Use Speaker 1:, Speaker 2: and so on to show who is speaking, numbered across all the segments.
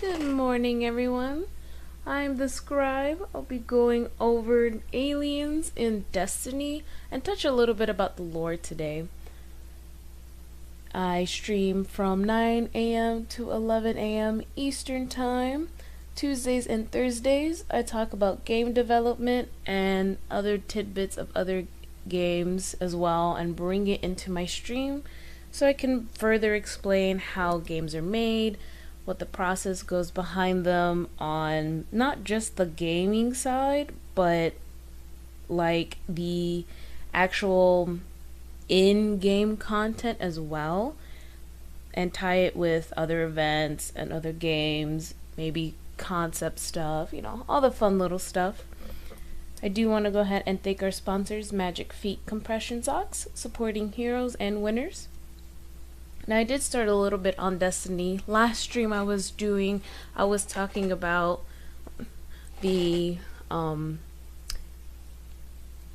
Speaker 1: Good morning, everyone. I'm the Scribe. I'll be going over aliens in Destiny and touch a little bit about the lore today. I stream from 9 a.m. to 11 a.m. Eastern Time. Tuesdays and Thursdays, I talk about game development and other tidbits of other games as well and bring it into my stream so I can further explain how games are made, what the process goes behind them on not just the gaming side, but like the actual in-game content as well, and tie it with other events and other games, maybe concept stuff, all the fun little stuff. I do want to go ahead and thank our sponsors, Magic Feet Compression Socks, supporting heroes and winners. Now, I did start a little bit on Destiny. Last stream I was talking about the a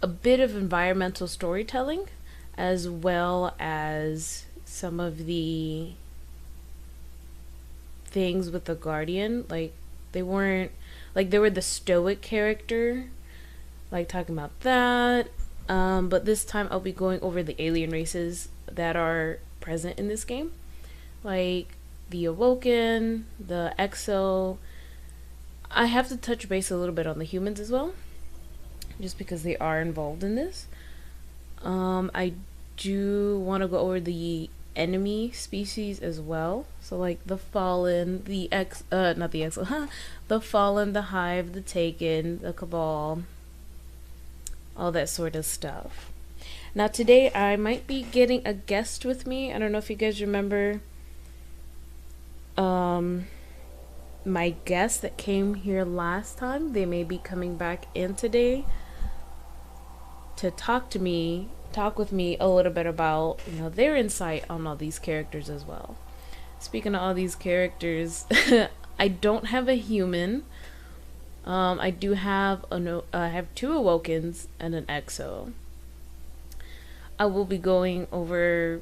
Speaker 1: bit of environmental storytelling, as well as some of the things with the Guardian. Like, they were the stoic character, like talking about that. But this time I'll be going over the alien races that are present in this game, like the Awoken, the Exo. I have to touch base a little bit on the humans as well, just because they are involved in this. I do want to go over the enemy species as well, so like the Fallen, the the Fallen, the Hive, the Taken, the Cabal, all that sort of stuff. Now today I might be getting a guest with me. I don't know if you guys remember my guest that came here last time. They may be coming back in today to talk with me a little bit about their insight on all these characters as well. Speaking of all these characters, I don't have a human. I do have I have two Awokens and an Exo. I will be going over.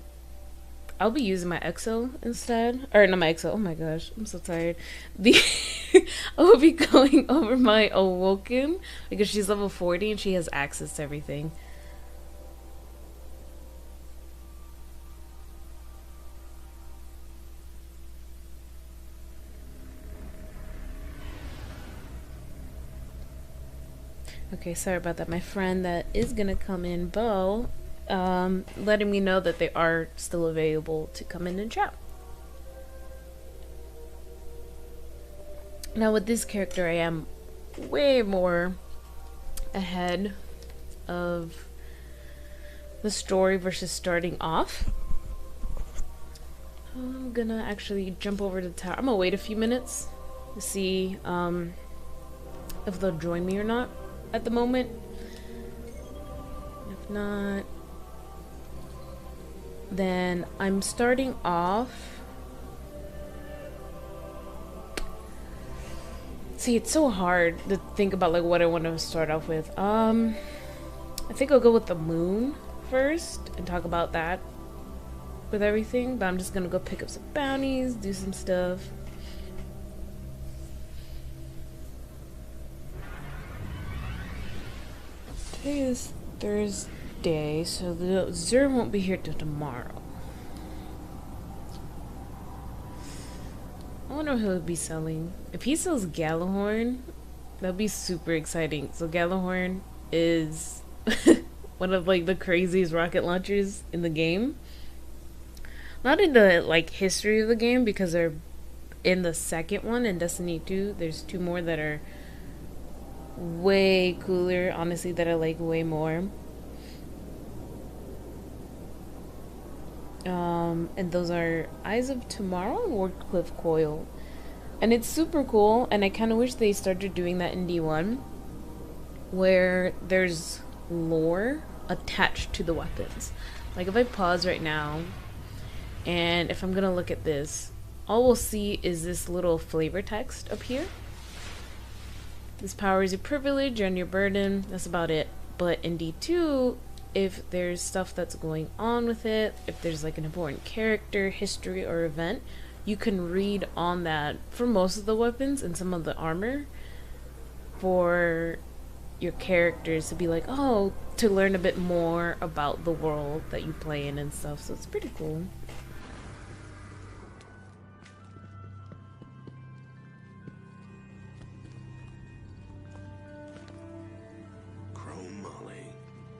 Speaker 1: I'll be using my Exo instead, or not my Exo. Oh my gosh, I'm so tired. I will be going over my Awoken because she's level 40 and she has access to everything. Okay, sorry about that. My friend that is gonna come in, Bo, letting me know that they are still available to come in and chat. Now with this character, I am way more ahead of the story versus starting off. I'm gonna actually jump over to the tower. I'm gonna wait a few minutes to see if they'll join me or not at the moment. If not, then I'm starting off. See, it's so hard to think about like what I want to start off with. I think I'll go with the moon first and talk about that with everything, but I'm just gonna go pick up some bounties, do some stuff. Today is Thursday, so the Zer won't be here till tomorrow. I wonder what he'll be selling. If he sells Gallahorn, that'd be super exciting. So Gallahorn is one of like the craziest rocket launchers in the game. Not in the like history of the game, because they're in the second one in Destiny 2. There's two more that are way cooler, honestly, that I like way more. And those are Eyes of Tomorrow and Wardcliff Coil. And it's super cool, and I kind of wish they started doing that in D1, where there's lore attached to the weapons. Like if I pause right now, and if I'm gonna look at this, all we'll see is this little flavor text up here. This power is your privilege and your burden. That's about it. But in D2, if there's stuff that's going on with it, if there's like an important character, history, or event, you can read on that for most of the weapons and some of the armor for your characters to be like, oh, to learn a bit more about the world that you play in and stuff. So it's pretty cool.
Speaker 2: Chrome Molly.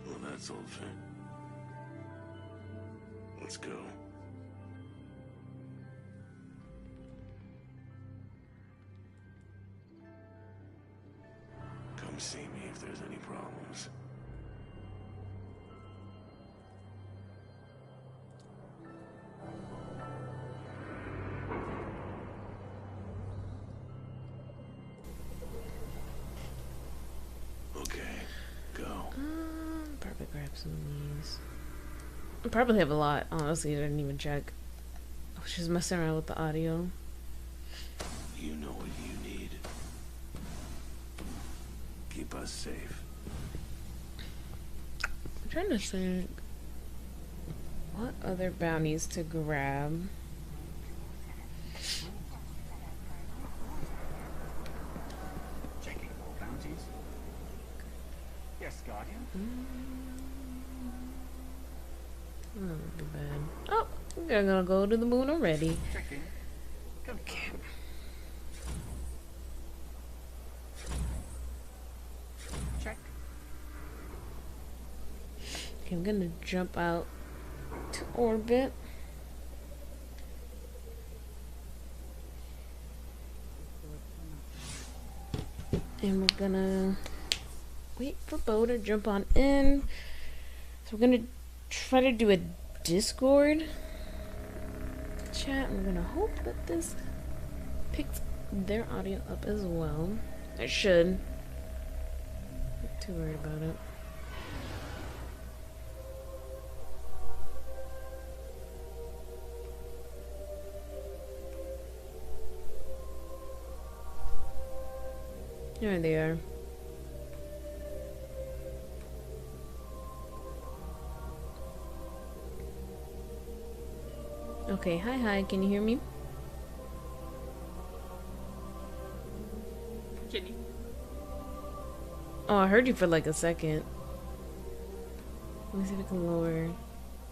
Speaker 2: Well, that's old fit. Let's go. Come see me if there's any problems. Okay, go.
Speaker 1: Probably grab some of these. I probably have a lot, honestly. I didn't even check. I was just messing around with the audio.
Speaker 2: You know what you need. Keep us safe.
Speaker 1: I'm trying to think what other bounties to grab.
Speaker 3: Checking all bounties. Yes, Guardian.
Speaker 1: Not too bad. Oh, we're gonna go to the moon already.
Speaker 3: Checking.
Speaker 1: Okay.
Speaker 3: Check.
Speaker 1: Okay, I'm gonna jump out to orbit. And we're gonna wait for Bo to jump on in. So we're gonna try to do a Discord chat. And we're gonna hope that this picks their audio up as well. It should. Not too worried about it. There they are. Okay, hi, can you hear me?
Speaker 4: Jenny.
Speaker 1: Oh, I heard you for like a second. Let me see if I can lower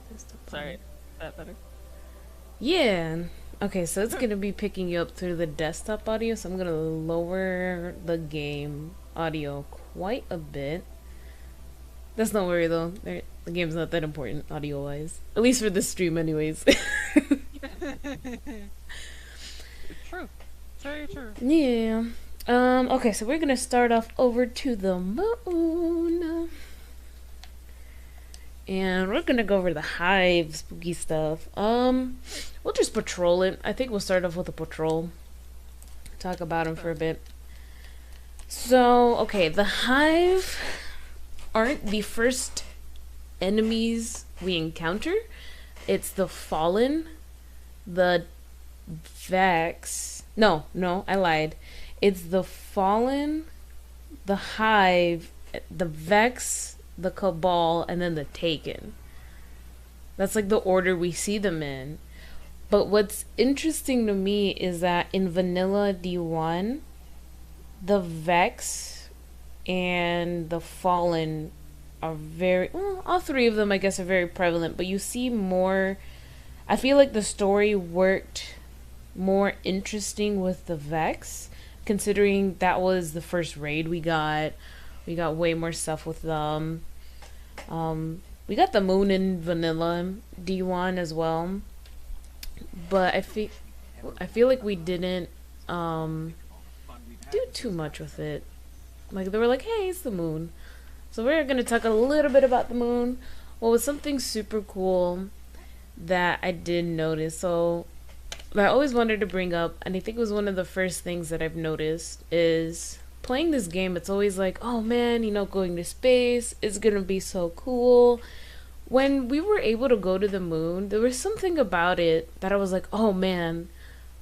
Speaker 1: this stuff.
Speaker 4: Sorry, is that better?
Speaker 1: Yeah. Okay, so it's gonna be picking you up through the desktop audio, so I'm gonna lower the game audio quite a bit. That's no worry though. The game's not that important audio wise. At least for this stream anyways.
Speaker 4: True. Very true.
Speaker 1: Yeah. Okay, so we're gonna start off over to the moon. And we're gonna go over the hive spooky stuff. We'll just patrol it. I think we'll start off with a patrol. Talk about them for a bit. So, okay, the hive aren't the first enemies we encounter. It's the fallen, the Vex. No, I lied. It's the fallen, the hive, the Vex, the Cabal, and then the Taken. That's like the order we see them in. But what's interesting to me is that in Vanilla D1, the Vex and the Fallen are very, well, all three of them I guess are very prevalent, but you see more. I feel like the story worked more interesting with the Vex, considering that was the first raid we got. We got way more stuff with them. We got the moon in Vanilla D1 as well, but I feel like we didn't do too much with it. Like they were like, hey, it's the moon. So we're gonna talk a little bit about the moon. What was something super cool that I did notice? So that I always wanted to bring up, and I think it was one of the first things that I've noticed, is playing this game. It's always like, oh man, you know, going to space is gonna be so cool. When we were able to go to the moon, there was something about it that I was like, oh man,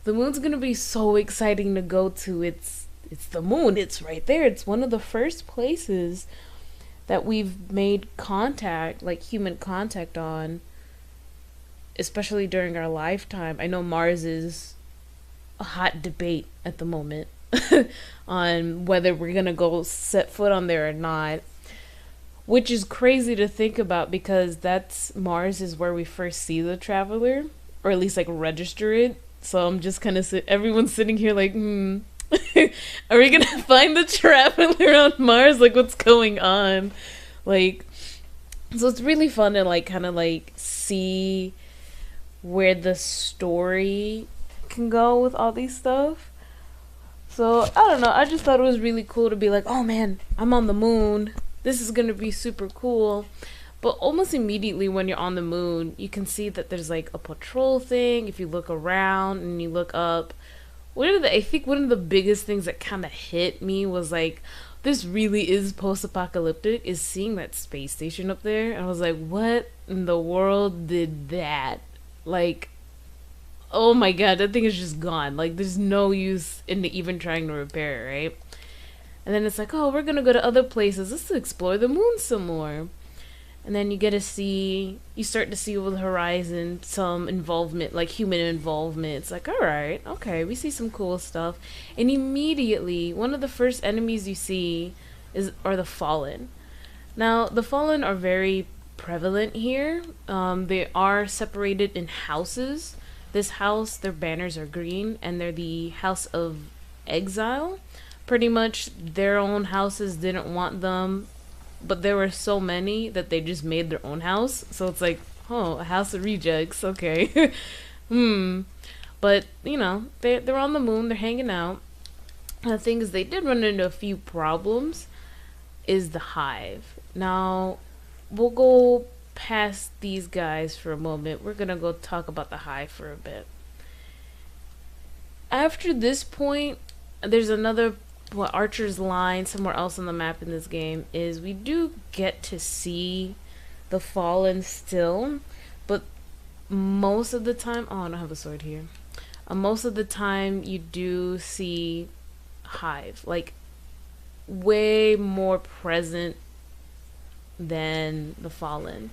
Speaker 1: the moon's gonna be so exciting to go to. It's the moon. It's right there. It's one of the first places that we've made contact, like human contact on, especially during our lifetime. I know Mars is a hot debate at the moment on whether we're gonna go set foot on there or not. Which is crazy to think about because that's Mars is where we first see the traveler, or at least like register it. So I'm just kind of everyone's sitting here like, are we gonna find the traveler on Mars? Like, what's going on? Like, so it's really fun to like kind of like see where the story can go with all these stuff. So I don't know. I just thought it was really cool to be like, oh man, I'm on the moon. This is gonna be super cool. But almost immediately when you're on the moon, you can see that there's like a patrol thing. If you look around and you look up, I think one of the biggest things that kind of hit me was like, this really is post-apocalyptic, is seeing that space station up there. And I was like, what in the world did that? Like, oh my god, that thing is just gone. Like, there's no use in even trying to repair it, right? And then it's like, oh, we're gonna go to other places. Let's explore the moon some more. And then you start to see over the horizon some involvement, like human involvement. It's like, alright, okay, we see some cool stuff. And immediately, one of the first enemies you see are the Fallen. Now, the Fallen are very prevalent here. They are separated in houses. This house, their banners are green, and they're the House of Exile. Pretty much, their own houses didn't want them, but there were so many that they just made their own house. So it's like, oh, a house of rejects, okay. But, you know, they're on the moon, they're hanging out. And the thing is, they did run into a few problems, is the Hive. Now, we'll go past these guys for a moment. We're gonna go talk about the Hive for a bit. After this point, there's another Archer's line somewhere else on the map in this game is we do get to see the Fallen still, but most of the time, oh, I don't have a sword here. Most of the time you do see Hive, like way more present than the Fallen.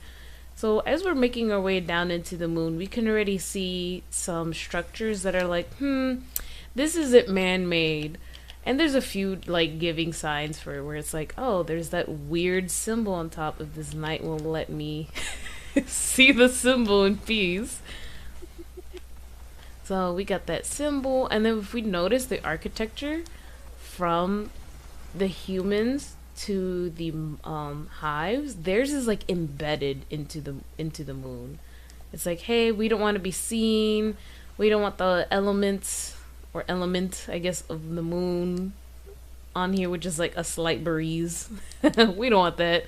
Speaker 1: So as we're making our way down into the moon, we can already see some structures that are like, this isn't man-made. And there's a few like giving signs for where it's like, oh, there's that weird symbol on top of this night won't let me see the symbol in peace. So we got that symbol, and then if we notice the architecture from the humans to the hives, theirs is like embedded into the moon. It's like, hey, we don't want to be seen. We don't want the elements or element, I guess, of the moon on here, which is like a slight breeze. We don't want that.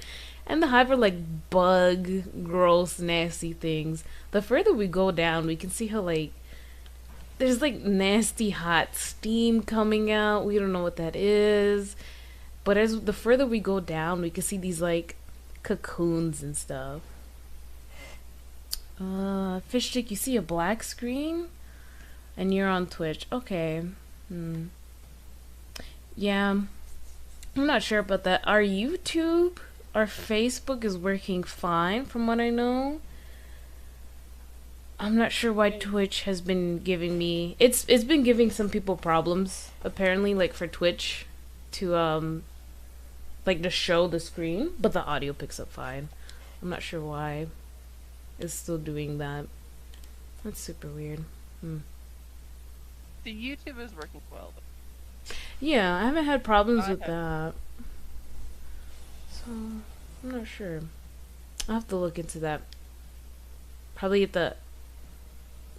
Speaker 1: And the hive are like bug, gross, nasty things. The further we go down, we can see how like there's like nasty hot steam coming out. We don't know what that is. But as the further we go down, we can see these like cocoons and stuff. Fish stick, you see a black screen? And you're on Twitch. Okay. Yeah. I'm not sure about that. Our YouTube, our Facebook is working fine from what I know. I'm not sure why Twitch has been giving me... It's been giving some people problems, apparently, like for Twitch to, like to show the screen. But the audio picks up fine. I'm not sure why it's still doing that. That's super weird.
Speaker 4: The YouTube is working well.
Speaker 1: Yeah, I haven't had problems with that. So, I'm not sure. I'll have to look into that. Probably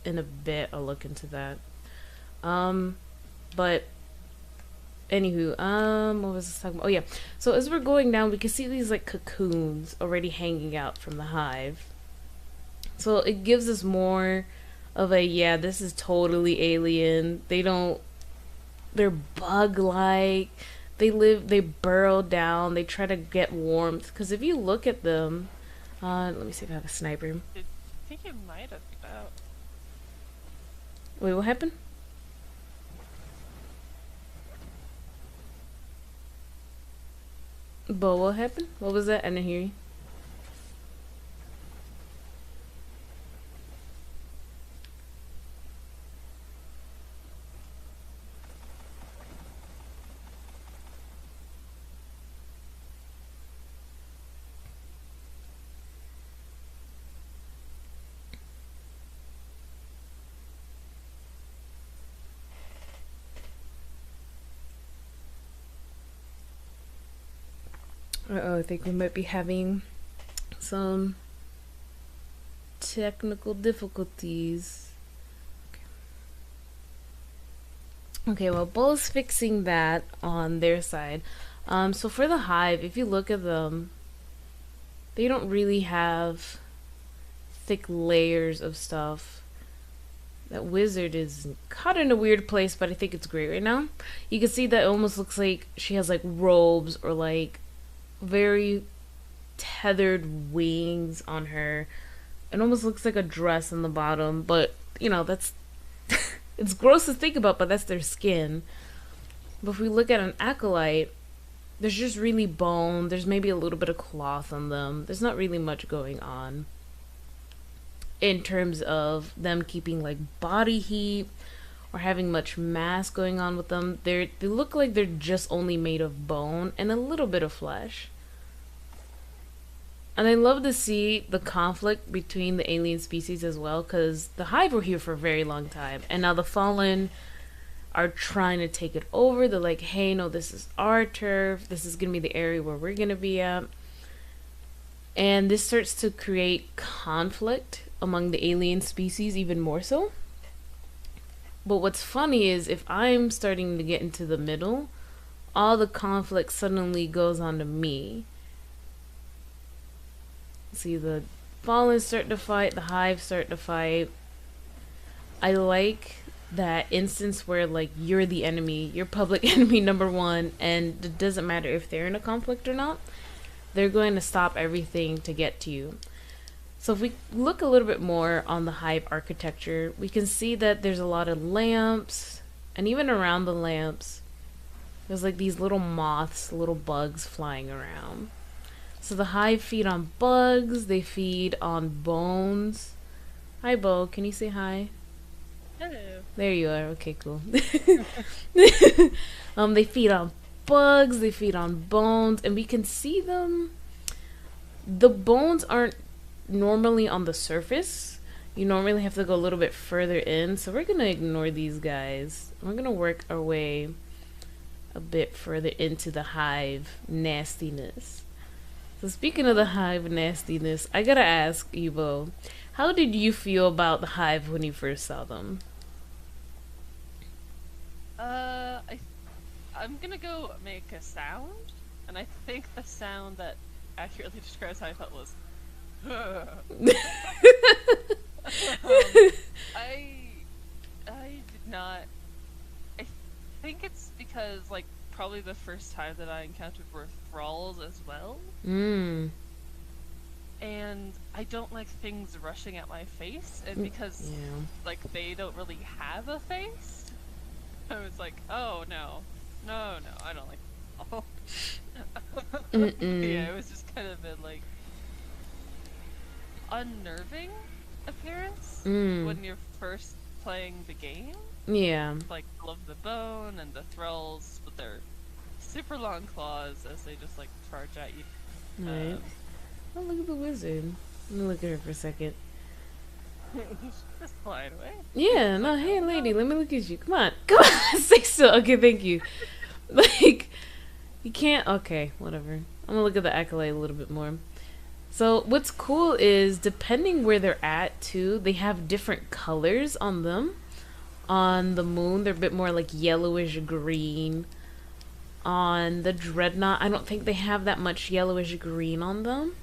Speaker 1: in a bit I'll look into that. But anywho, what was I talking about? Oh yeah. So as we're going down, we can see these like cocoons already hanging out from the hive. So it gives us more of a, yeah, this is totally alien. They're bug-like. They burrow down. They try to get warmth. Because if you look at them, let me see if I have a sniper.
Speaker 4: I think it might have been out.
Speaker 1: Wait, what happened? But what happened? What was that? I didn't hear you. Uh-oh, I think we might be having some technical difficulties. Okay, well, Bull's fixing that on their side. So for the hive, if you look at them, they don't really have thick layers of stuff. That wizard is caught in a weird place, but I think it's great right now. You can see that it almost looks like she has like robes or like very tethered wings on her. It almost looks like a dress on the bottom, but you know, that's it's gross to think about, but that's their skin. But if we look at an acolyte, there's just really bone, there's maybe a little bit of cloth on them. There's not really much going on in terms of them keeping like body heat or having much mass going on with them. They look like they're just only made of bone and a little bit of flesh. And I love to see the conflict between the alien species as well, because the hive were here for a very long time, and now the fallen are trying to take it over. They're like, hey, no, this is our turf, this is gonna be the area where we're gonna be at. And this starts to create conflict among the alien species even more so. But what's funny is if I'm starting to get into the middle, all the conflict suddenly goes on to me. See, the fallen start to fight, the hive start to fight. I like that instance where like you're the enemy, you're public enemy number one, and it doesn't matter if they're in a conflict or not, they're going to stop everything to get to you. So if we look a little bit more on the hive architecture, we can see that there's a lot of lamps, and even around the lamps there's like these little moths, little bugs flying around. So the hive feed on bugs, they feed on bones. Hi, Bo, can you say hi?
Speaker 4: Hello.
Speaker 1: There you are. Okay, cool. They feed on bugs, they feed on bones, and we can see them. The bones aren't normally on the surface. You normally have to go a little bit further in, so we're gonna ignore these guys. We're gonna work our way a bit further into the hive nastiness. So speaking of the hive nastiness, I gotta ask you, Bo, how did you feel about the hive when you first saw them?
Speaker 4: I'm gonna go make a sound, and I think the sound that accurately describes how I felt was. I did not. I think it's because like probably the first time that I encountered were thralls as well.
Speaker 1: Mm.
Speaker 4: And I don't like things rushing at my face, and because like they don't really have a face, I was like, oh no, I don't like. Oh. Yeah, it was just kind of a like unnerving appearance when you're first playing the game.
Speaker 1: Yeah.
Speaker 4: Like love the bone and the thralls with their super long claws as they just like charge at you.
Speaker 1: Right. Oh, look at the wizard. Let me look at her for a second.
Speaker 4: Just flying away.
Speaker 1: Yeah, no, hey lady, let me look at you. Come on. Come on, stay still. Okay, thank you. Like, you can't, okay, whatever. I'm gonna look at the acolyte a little bit more. So what's cool is depending where they're at too, they have different colors on them. On the moon, they're a bit more like yellowish green. On the dreadnought, I don't think they have that much yellowish green on them.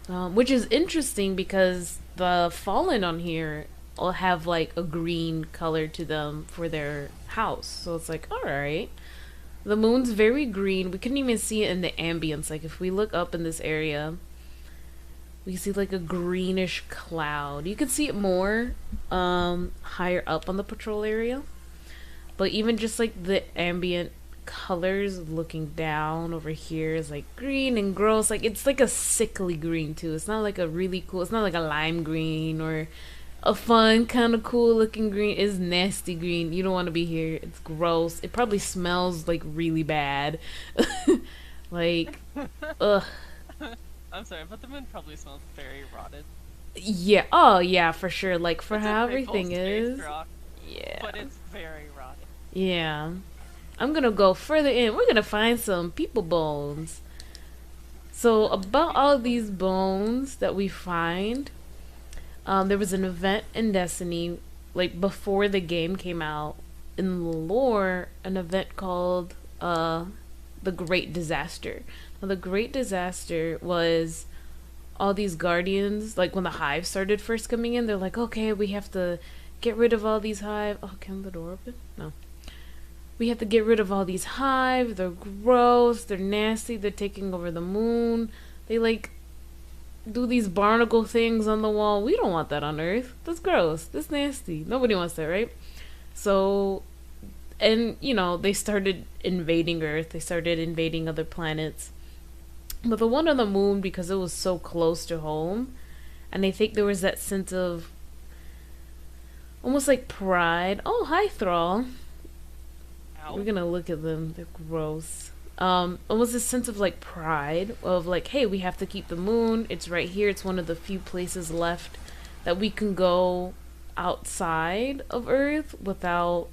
Speaker 1: Which is interesting because the fallen on here all have like a green color to them for their house. So it's like, alright. The moon's very green. We couldn't even see it in the ambience. Like if we look up in this area, we see like a greenish cloud. You can see it more higher up on the patrol area. But even just like the ambient colors looking down over here is like green and gross. Like it's like a sickly green too. It's not like a really cool, it's not like a lime green or a fun kind of cool looking green. It's nasty green. You don't want to be here. It's gross. It probably smells like really bad. Like ugh.
Speaker 4: I'm sorry, but the moon probably smells very rotted.
Speaker 1: Yeah, oh yeah, for sure. Like for
Speaker 4: it's
Speaker 1: how everything is
Speaker 4: rock,
Speaker 1: yeah,
Speaker 4: but it's very rotted.
Speaker 1: Yeah. I'm gonna go further in. We're gonna find some people bones. So about all these bones that we find, there was an event in Destiny, like before the game came out, in the lore, an event called the Great Disaster. Now, the Great Disaster was all these guardians, like when the hive started first coming in, they're like, okay, we have to get rid of all these hive. Oh, can the door open? No. We have to get rid of all these hive. They're gross. They're nasty. They're taking over the moon. They like do these barnacle things on the wall. We don't want that on Earth. That's gross. That's nasty. Nobody wants that, right? So, and you know, they started invading Earth. They started invading other planets. But the one on the moon, because it was so close to home, and I think there was that sense of almost like pride. Oh, hi, Thrall.
Speaker 4: Ow.
Speaker 1: We're gonna look at them. They're gross. Almost a sense of like pride of like, hey, we have to keep the moon. It's right here. It's one of the few places left that we can go outside of Earth without,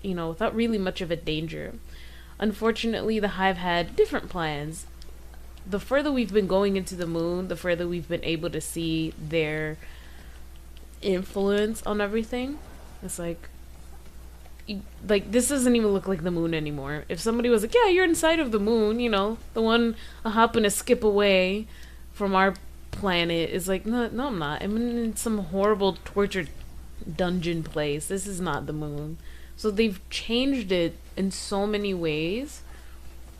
Speaker 1: you know, without really much of a danger. Unfortunately, the Hive had different plans. The further we've been going into the moon, the further we've been able to see their influence on everything. It's like this doesn't even look like the moon anymore. If somebody was like, yeah, you're inside of the moon, you know, the one a hop and a skip away from our planet, is like, no, I'm not. I'm in some horrible tortured dungeon place. This is not the moon. So they've changed it in so many ways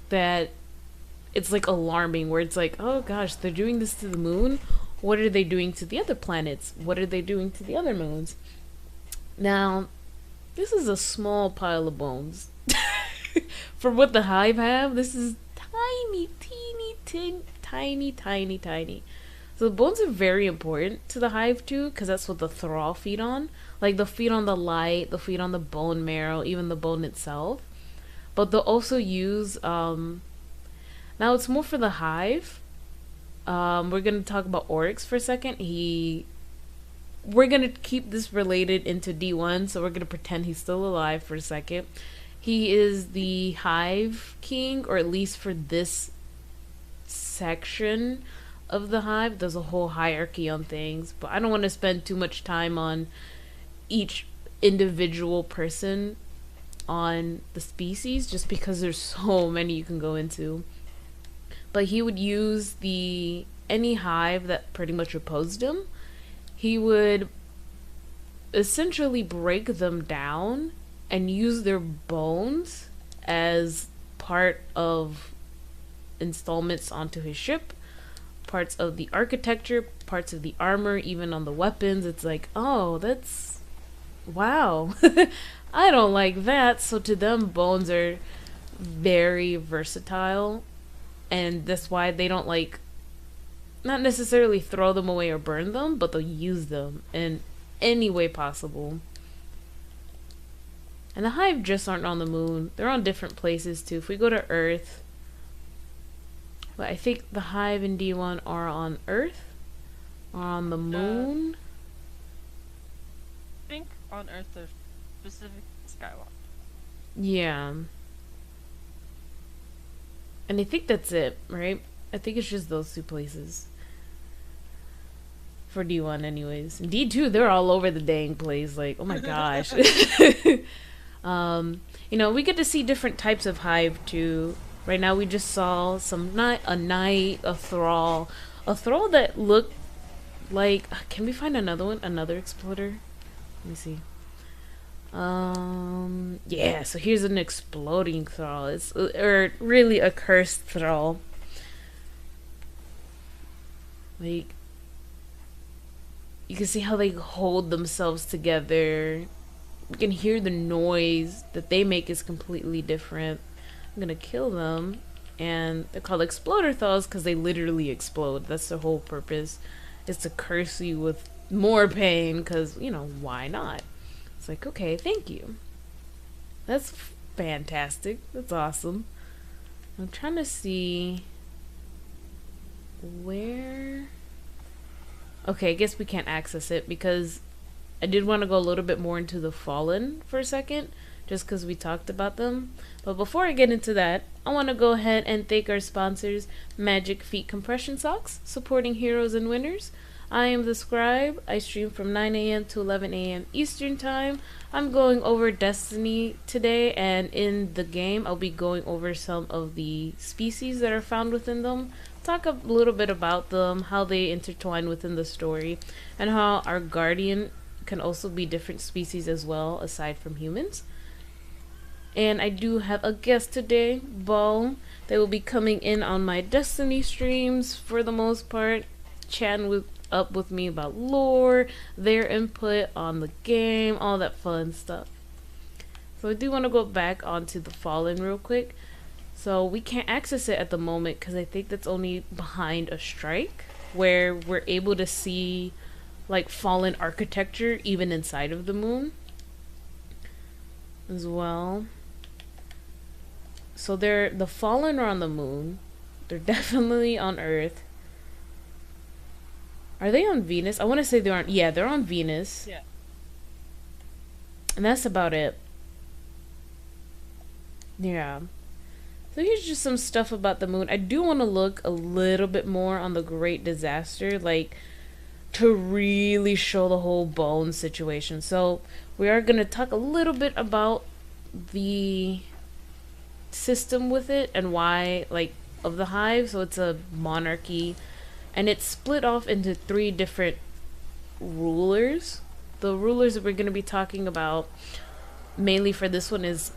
Speaker 1: that it's like alarming, where it's like, oh gosh, they're doing this to the moon. What are they doing to the other planets? What are they doing to the other moons? Now, this is a small pile of bones. For what the Hive have, this is tiny, tiny. So the bones are very important to the Hive too, because that's what the Thrall feed on. Like, they'll feed on the light, they'll feed on the bone marrow, even the bone itself. But they'll also use, now it's more for the Hive. We're going to talk about Oryx for a second. We're going to keep this related into D1, so we're going to pretend he's still alive for a second. He is the Hive King, or at least for this section of the Hive. There's a whole hierarchy on things, but I don't want to spend too much time on each individual person on the species, just because there's so many you can go into. But he would use any hive that pretty much opposed him. He would essentially break them down and use their bones as part of installments onto his ship, parts of the architecture, parts of the armor, even on the weapons. It's like, oh, that's wow. I don't like that. So to them, bones are very versatile, and that's why they don't like, not necessarily throw them away or burn them, but they'll use them in any way possible. And the Hive just aren't on the moon. They're on different places too. If we go to Earth, but I think the Hive and D1 are on Earth or on the moon.
Speaker 4: I think on Earth there's specific Skywalk.
Speaker 1: Yeah. And I think that's it, right? I think it's just those two places. For D1 anyways. And D2, they're all over the dang place. Like, oh my gosh. You know, we get to see different types of Hive too. Right now we just saw a knight, a thrall that looked like, can we find another one? Another exploder? Let me see. Yeah, so here's an exploding thrall. It's really a cursed thrall. Like, you can see how they hold themselves together. You can hear the noise that they make is completely different. I'm gonna kill them, and they're called exploder thralls because they literally explode. That's the whole purpose, is to curse you with more pain, because, you know, why not? It's like, okay, thank you. That's fantastic. That's awesome. I'm trying to see where... Okay, I guess we can't access it because I did want to go a little bit more into the Fallen for a second, just because we talked about them. But before I get into that, I want to go ahead and thank our sponsors, Magic Feet Compression Socks, supporting heroes and winners. I am the Scribe. I stream from 9 a.m. to 11 a.m. Eastern Time. I'm going over Destiny today, and in the game, I'll be going over some of the species that are found within them. Talk a little bit about them, how they intertwine within the story, and how our Guardian can also be different species as well, aside from humans. And I do have a guest today, Ball. They will be coming in on my Destiny streams for the most part, chatting up with me about lore, their input on the game, all that fun stuff. So I do want to go back onto the Fallen real quick. So we can't access it at the moment because I think that's only behind a strike, where we're able to see like Fallen architecture even inside of the moon as well. So the Fallen are on the moon. They're definitely on Earth. Are they on Venus? I want to say they aren't. Yeah, they're on Venus.
Speaker 4: Yeah.
Speaker 1: And that's about it. Yeah. So here's just some stuff about the moon. I do want to look a little bit more on the Great Disaster, like, to really show the whole bone situation. So we are going to talk a little bit about the system with it and why, like, of the hive. So it's a monarchy. And it's split off into 3 different rulers. The rulers that we're going to be talking about mainly for this one is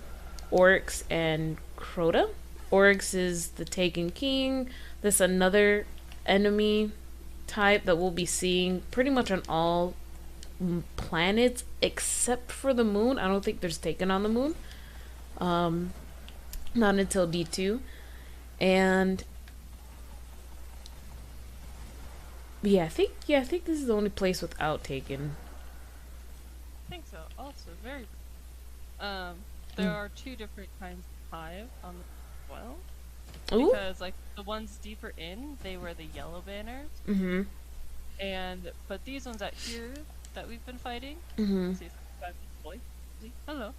Speaker 1: Oryx and Crota. Oryx is the Taken King. There's another enemy type that we'll be seeing pretty much on all planets except for the moon. I don't think there's Taken on the moon. Not until D2. And I think this is the only place without Taken.
Speaker 4: I think so. Also, very. There are 2 different kinds of hive on the well.
Speaker 1: Ooh.
Speaker 4: Because like the ones deeper in, they were the yellow banners.
Speaker 1: Mm-hmm.
Speaker 4: But these ones out here that we've been fighting.
Speaker 1: Mm-hmm.
Speaker 4: See, boy. See? Hello.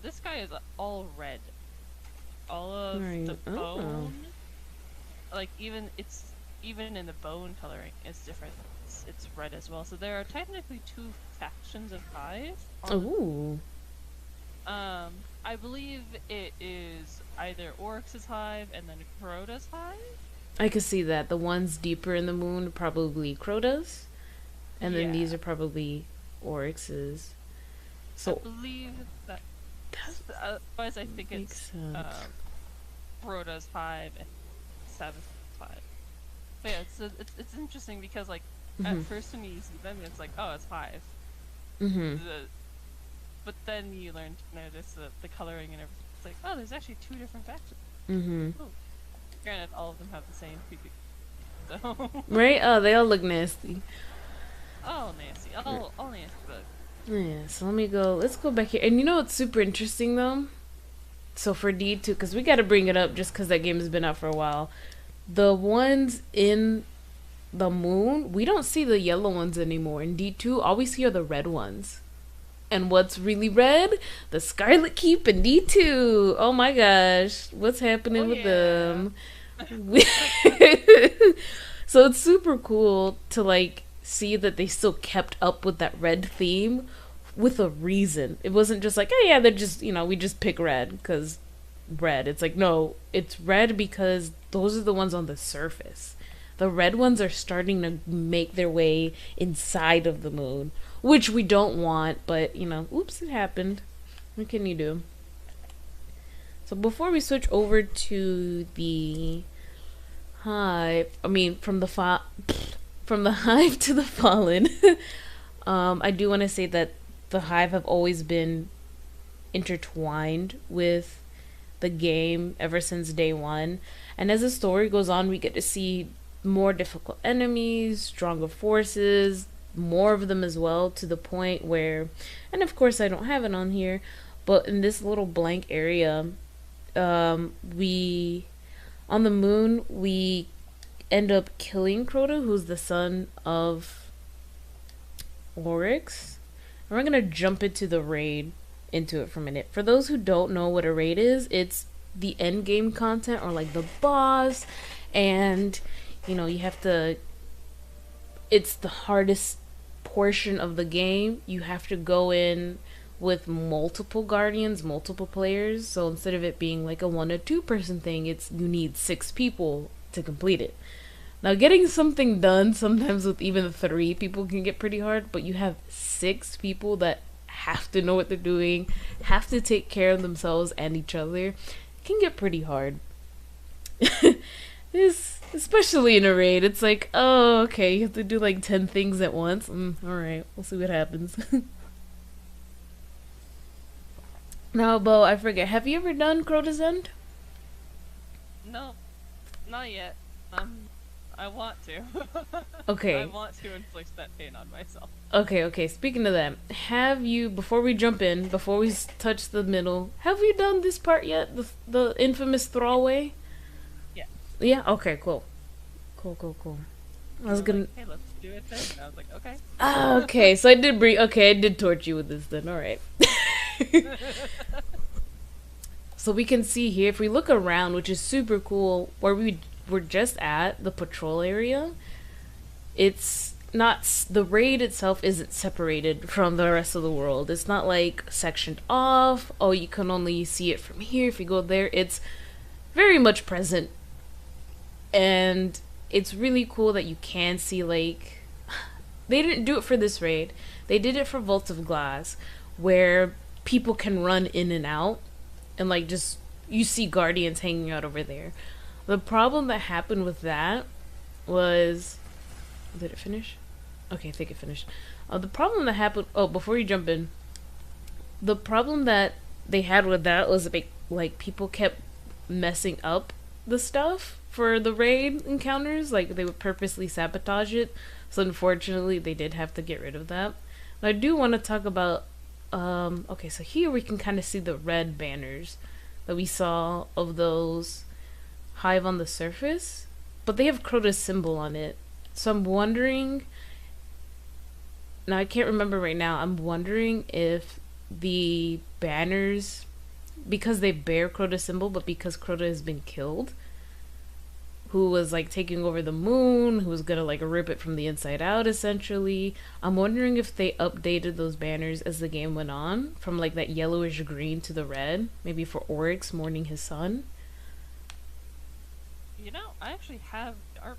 Speaker 4: This guy is all red. All of the bone, like even in the bone coloring is different. It's red as well. So there are technically 2 factions of hive.
Speaker 1: Ooh.
Speaker 4: I believe it is either Oryx's hive and then Crota's hive.
Speaker 1: I could see that. The ones deeper in the moon are probably Crota's, and then these are probably Oryx's. So
Speaker 4: I believe that. Otherwise, I think it's Crota's hive and Sabbath's hive. But yeah, it's interesting because like at first when you see them, it's like, oh, it's hive.
Speaker 1: Mm-hmm.
Speaker 4: But then you learn to notice the coloring and everything. It's like, oh, there's actually 2 different factions.
Speaker 1: Mm-hmm.
Speaker 4: Ooh. Granted, all of them have the same creepy. So.
Speaker 1: Right? Oh, they all look nasty.
Speaker 4: All nasty. All nasty, but.
Speaker 1: Yeah, so let's go back here. And you know what's super interesting though? So for D2, because we got to bring it up just because that game has been out for a while. The ones in the moon, we don't see the yellow ones anymore. In D2, all we see are the red ones. And what's really red? The Scarlet Keep in D2. Oh my gosh. What's happening with them? So it's super cool to like see that they still kept up with that red theme with a reason. It wasn't just like, oh yeah, they're just, we just pick red because red. It's like, no, it's red because those are the ones on the surface. The red ones are starting to make their way inside of the moon, which we don't want, but, oops, it happened. What can you do? So before we switch over to the hive, from the hive to the fallen, I do want to say that the hive have always been intertwined with the game ever since day 1. And as the story goes on, we get to see more difficult enemies, stronger forces, more of them as well, to the point where, and of course I don't have it on here, but in this little blank area, we on the moon we end up killing Crota, who's the son of Oryx, and we're gonna jump into the raid into it for a minute. For those who don't know what a raid is, it's the end game content, or like the boss, and you know, you have to, it's the hardest portion of the game. You have to go in with multiple guardians, multiple players. So instead of it being like a 1 or 2 person thing, it's you need 6 people to complete it. Now, getting something done sometimes with even 3 people can get pretty hard, but you have 6 people that have to know what they're doing, have to take care of themselves and each other. It can get pretty hard. Especially in a raid, it's like, oh, okay, you have to do like 10 things at once. Alright, we'll see what happens. Now, Bo, I forget, have you ever done Crota's End?
Speaker 4: No, not yet. I want to.
Speaker 1: Okay.
Speaker 4: I want to inflict that pain on myself.
Speaker 1: Okay, speaking of that, have you, before we jump in, before we touch the middle, have you done this part yet? The infamous throwaway?
Speaker 4: Yeah.
Speaker 1: Yeah? Okay, cool. Cool. I was gonna...
Speaker 4: Like, hey, let's do it then. And I was like, okay.
Speaker 1: Ah, okay, so I did torch you with this then, alright. So we can see here, if we look around, which is super cool, where we're just at, the patrol area, it's not, the raid itself isn't separated from the rest of the world. It's not like sectioned off, oh, you can only see it from here if you go there. It's very much present, and it's really cool that you can see, like, they didn't do it for this raid, they did it for Vaults of Glass, where people can run in and out, and like just, you see guardians hanging out over there. The problem that happened with that was, did it finish? Okay, I think it finished. The problem that happened, oh, before you jump in, the problem that they had with that was like people kept messing up the stuff for the raid encounters. Like, they would purposely sabotage it, so unfortunately they did have to get rid of that. And I do want to talk about, okay, so here we can kind of see the red banners that we saw of those hive on the surface, but they have Crota's symbol on it. So I'm wondering, now I can't remember right now, I'm wondering if the banners, because they bear Crota's symbol, but because Crota has been killed, who was like taking over the moon, who was gonna like rip it from the inside out essentially, I'm wondering if they updated those banners as the game went on, from like that yellowish green to the red, maybe for Oryx mourning his son.
Speaker 4: You know, I actually have art,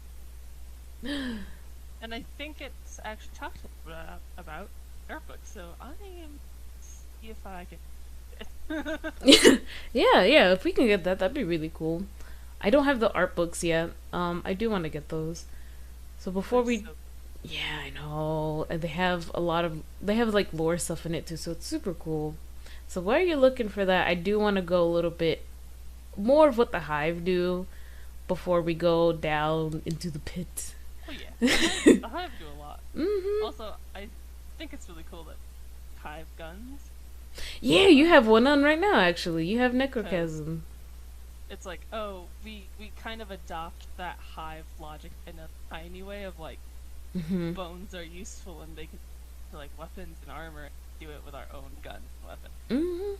Speaker 4: and I think it's actually talked about art book. So I am see if I can.
Speaker 1: yeah. If we can get that, that'd be really cool. I don't have the art books yet. I do want to get those. So before yeah, I know, and they have like lore stuff in it too. So it's super cool. So while you're looking for that, I do want to go a little bit more of what the Hive do before we go down into the pit.
Speaker 4: Oh yeah, the Hive do a lot. Also, I think it's really cool that Hive guns.
Speaker 1: Yeah, you have one on right now. Actually, you have Necrochasm.
Speaker 4: It's like, oh, we kind of adopt that Hive logic in a tiny way of like, bones are useful and they can like weapons and armor. Do it with our own gun weapon.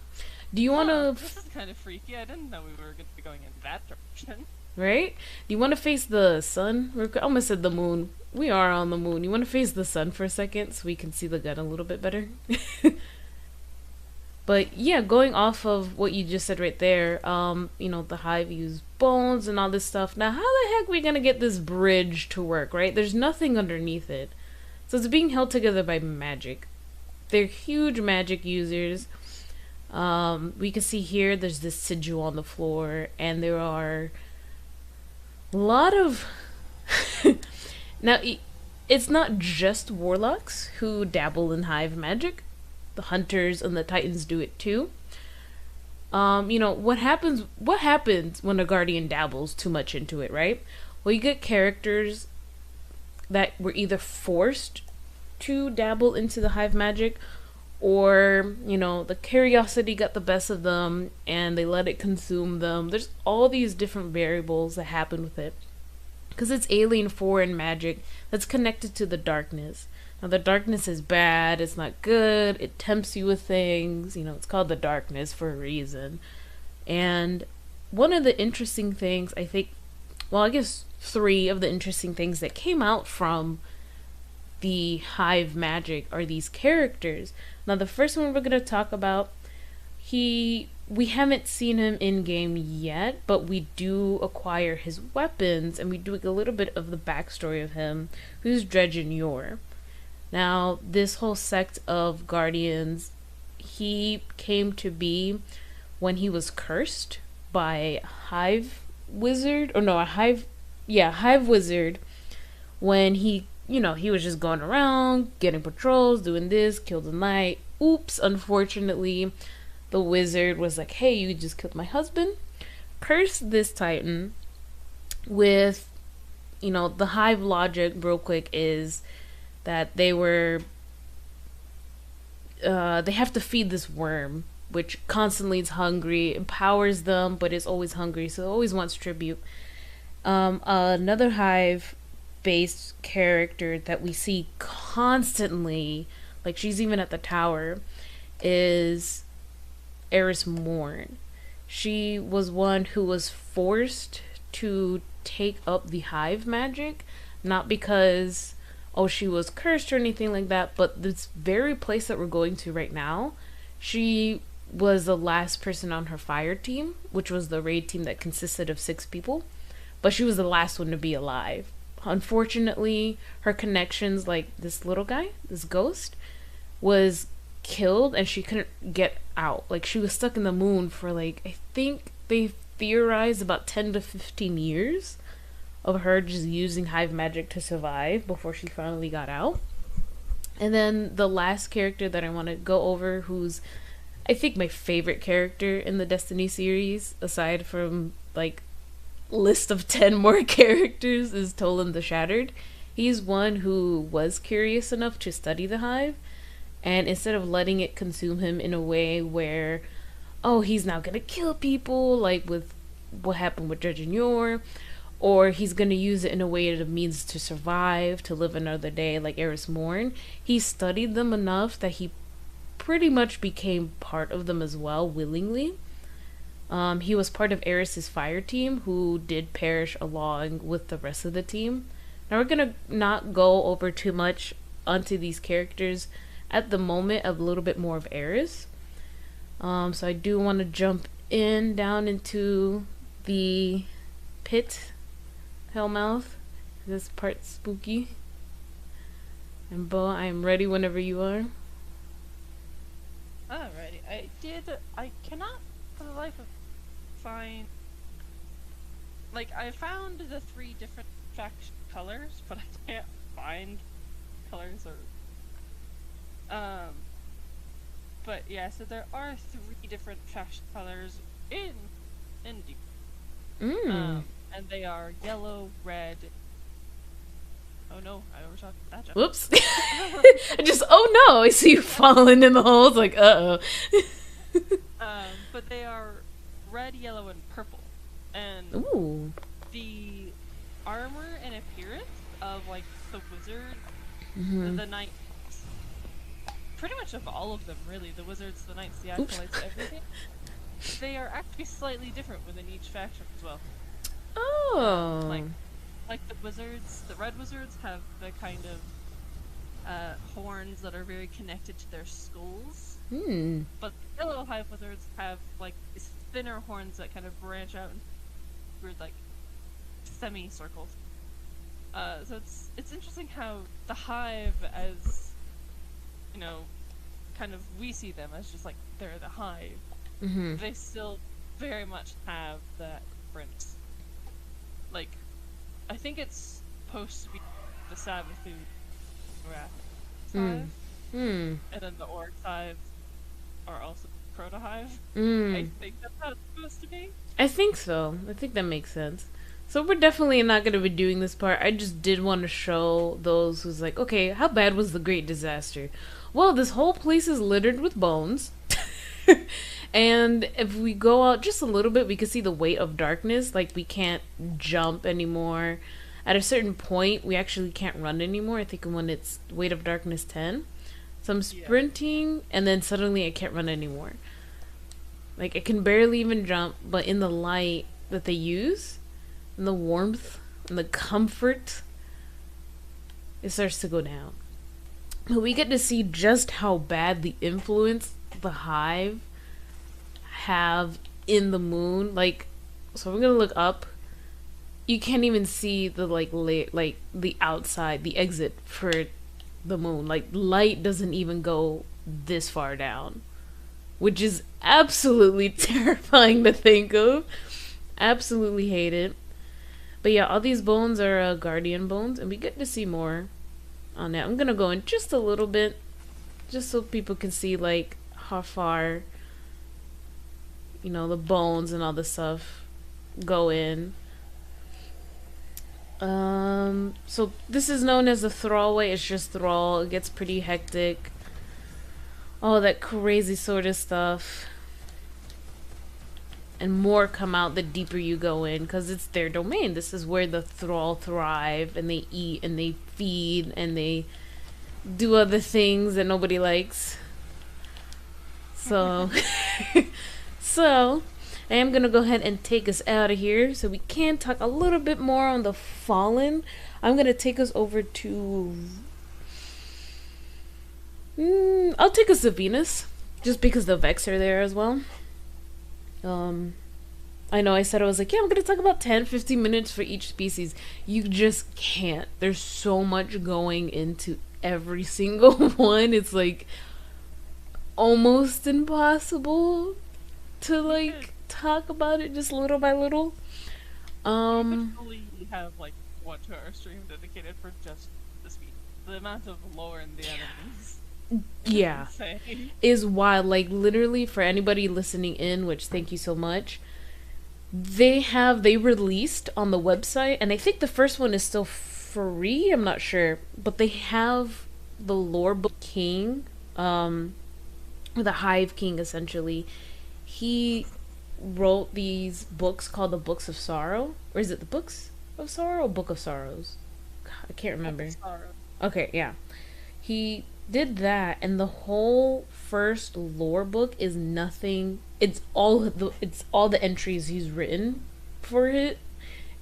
Speaker 1: Do you want to?
Speaker 4: This is kind of freaky. I didn't know we were going to be going in that direction.
Speaker 1: Right? Do you want to face the sun? I almost said the moon. We are on the moon. You want to face the sun for a second so we can see the gun a little bit better? But yeah, going off of what you just said right there, you know, the Hive use bones and all this stuff. Now, how the heck are we gonna get this bridge to work, right? There's nothing underneath it. So it's being held together by magic. They're huge magic users. We can see here there's this sigil on the floor, and there are a lot of... Now, it's not just warlocks who dabble in Hive magic. The hunters and the titans do it too. You know, what happens when a guardian dabbles too much into it, right? Well, you get characters that were either forced to dabble into the Hive magic, or, you know, the curiosity got the best of them and they let it consume them. There's all these different variables that happen with it, because it's alien foreign magic that's connected to the darkness. Now, the darkness is bad, it's not good, it tempts you with things, it's called the darkness for a reason. And one of the interesting things, I think, well, I guess 3 of the interesting things that came out from the hive magic are these characters. Now, the first one we're going to talk about, we haven't seen him in game yet, but we do acquire his weapons, and we do a little bit of the backstory of him, who's Dredgen Yor. Now, this whole sect of guardians, he came to be when he was cursed by a hive wizard, hive wizard, when he was just going around, getting patrols, doing this, killed a knight. Oops, unfortunately, the wizard was like, hey, you just killed my husband. Cursed this titan with, the hive logic, real quick, is that they have to feed this worm, which constantly is hungry, empowers them, but is always hungry, so it always wants tribute. Another hive-based character that we see constantly, like she's even at the tower, is Eris Morn. She was one who was forced to take up the hive magic, not because she was cursed or anything like that, but this very place that we're going to right now, she was the last person on her fire team, which was the raid team that consisted of 6 people, but she was the last one to be alive. Unfortunately, her connections, like this little guy, this ghost, was killed and she couldn't get out. Like, she was stuck in the moon for, like, I think they theorized about 10 to 15 years of her just using hive magic to survive before she finally got out. And then the last character that I want to go over, who's I think my favorite character in the Destiny series, aside from like list of 10 more characters, is Toland the Shattered. He's one who was curious enough to study the hive, and instead of letting it consume him in a way where, he's now gonna kill people, like with what happened with Dredgen Yor, or he's gonna use it in a way that means to survive, to live another day, like Eris Morn, he studied them enough that he pretty much became part of them as well, willingly. He was part of Eris's fire team, who did perish along with the rest of the team. Now we're gonna not go over too much onto these characters at the moment, a little bit more of Eris. So I do want to jump down into the pit, Hellmouth. This part's spooky. And Bo, I am ready whenever you are.
Speaker 4: Alrighty, I cannot for the life of find, like, I found the 3 different faction colors, but I can't find colors but yeah, so there are 3 different faction colors in D. And they are yellow, red. Oh no, I overshot that jump.
Speaker 1: Whoops. Oh no, I see you falling in the holes, like, uh-oh.
Speaker 4: But they are red, yellow, and purple. And the armor and appearance of, like, the wizard, the knight, pretty much of all of them, really. The wizards, the knights, the acolytes, everything. They are actually slightly different within each faction as well.
Speaker 1: Oh.
Speaker 4: Like the wizards, the red wizards have the kind of horns that are very connected to their skulls. But the yellow hive wizards have like these thinner horns that kind of branch out in weird like semicircles. So it's interesting how the hive, as you know, kind of we see them as just like they're the hive. They still very much have that difference. Like, I think it's supposed to be the Sabbathu Wrath hive, and then the Orc hive are also Crota hive. I think that's how it's supposed to be.
Speaker 1: I think so. I think that makes sense. So we're definitely not going to be doing this part. I just did want to show those who's like, okay, how bad was the Great Disaster? Well, this whole place is littered with bones. And if we go out just a little bit, we can see the weight of darkness. Like, we can't jump anymore. At a certain point, we actually can't run anymore. I think when it's Weight of Darkness 10. So I'm sprinting, and then suddenly I can't run anymore. Like, I can barely even jump, but in the light that they use, and the warmth, and the comfort, it starts to go down. But we get to see just how bad the influence the Hive have in the moon. Like, so we're gonna look up. You can't even see the like the outside, the exit for the moon. Like, light doesn't even go this far down, which is absolutely terrifying to think of. Absolutely hate it. But yeah, all these bones are guardian bones, and we get to see more on that. I'm gonna go in just a little bit, just so people can see like how far, you know, the bones and all the stuff go in. So this is known as the Thrallway. It's just Thrall. It gets pretty hectic. All that crazy sort of stuff. And more come out the deeper you go in, because it's their domain. This is where the Thrall thrive, and they eat, and they feed, and they do other things that nobody likes. So, so I am gonna go ahead and take us out of here so we can talk a little bit more on the Fallen. I'm gonna take us over to I'll take us to Venus, just because the Vex are there as well. I know I said I was like, yeah, I'm gonna talk about 10-15 minutes for each species. You just can't. There's so much going into every single one. It's like almost impossible to like talk about it just little by little.
Speaker 4: We could totally have like 1 2-hour stream dedicated for just the speed. The amount of lore in the enemies.
Speaker 1: Yeah, is wild. Like, literally, for anybody listening in, which thank you so much, they released on the website, and I think the first one is still free, I'm not sure, but they have the lore book king, the Hive King, essentially. He wrote these books called the Books of Sorrow, or is it the Books of Sorrow or Book of Sorrows? God, I can't remember. Okay, yeah. He did that, and the whole first lore book is nothing. It's all the entries he's written for it,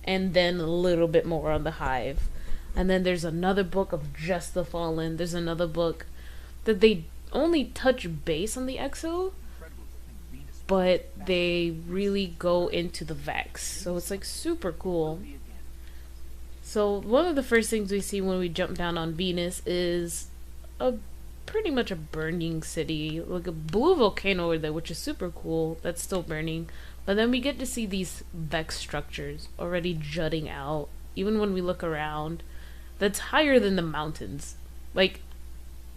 Speaker 1: and then a little bit more on the Hive. And then there's another book of just the Fallen. There's another book that they only touch base on the Exo, but they really go into the Vex. So it's like super cool. So one of the first things we see when we jump down on Venus is pretty much a burning city, like a blue volcano over there, which is super cool. That's still burning. But then we get to see these Vex structures already jutting out, even when we look around. That's higher than the mountains. Like,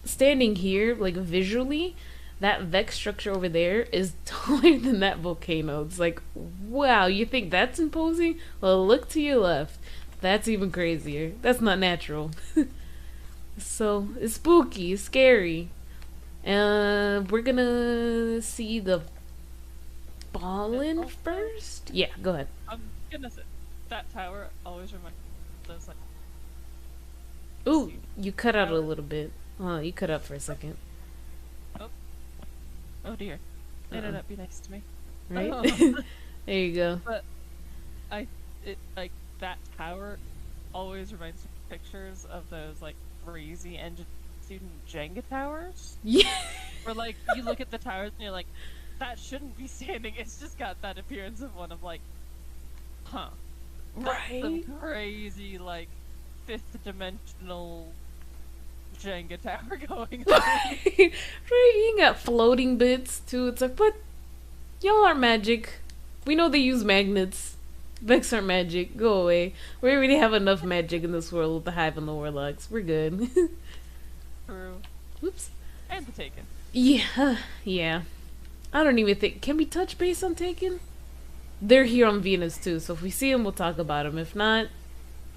Speaker 1: standing here, like visually, that Vex structure over there is taller than that volcano. It's like, wow, you think that's imposing? Well, look to your left. That's even crazier. That's not natural. So, it's spooky, it's scary. And we're gonna see the Fallen first? Yeah, go ahead.
Speaker 4: Goodness, that tower always reminds me of those, like...
Speaker 1: Ooh, you cut out a little bit. Oh, you cut out for a second.
Speaker 4: Oh dear. Internet, be nice to me.
Speaker 1: Right? There you go.
Speaker 4: But, like, that tower always reminds me of pictures of those, like, crazy engine student Jenga towers.
Speaker 1: Yeah.
Speaker 4: Where, like, you look at the towers and you're like, that shouldn't be standing. It's just got that appearance of one of, like, huh.
Speaker 1: Right.
Speaker 4: Some crazy, like, 5th dimensional Jenga tower going on.
Speaker 1: Right. You got floating bits, too. It's like, but y'all aren't magic. We know they use magnets. Vex aren't magic. Go away. We already have enough magic in this world with the Hive and the Warlocks. We're good.
Speaker 4: True.
Speaker 1: Whoops.
Speaker 4: And the Taken.
Speaker 1: Yeah. Yeah. I don't even think... Can we touch base on Taken? They're here on Venus, too. So if we see them, we'll talk about them. If not,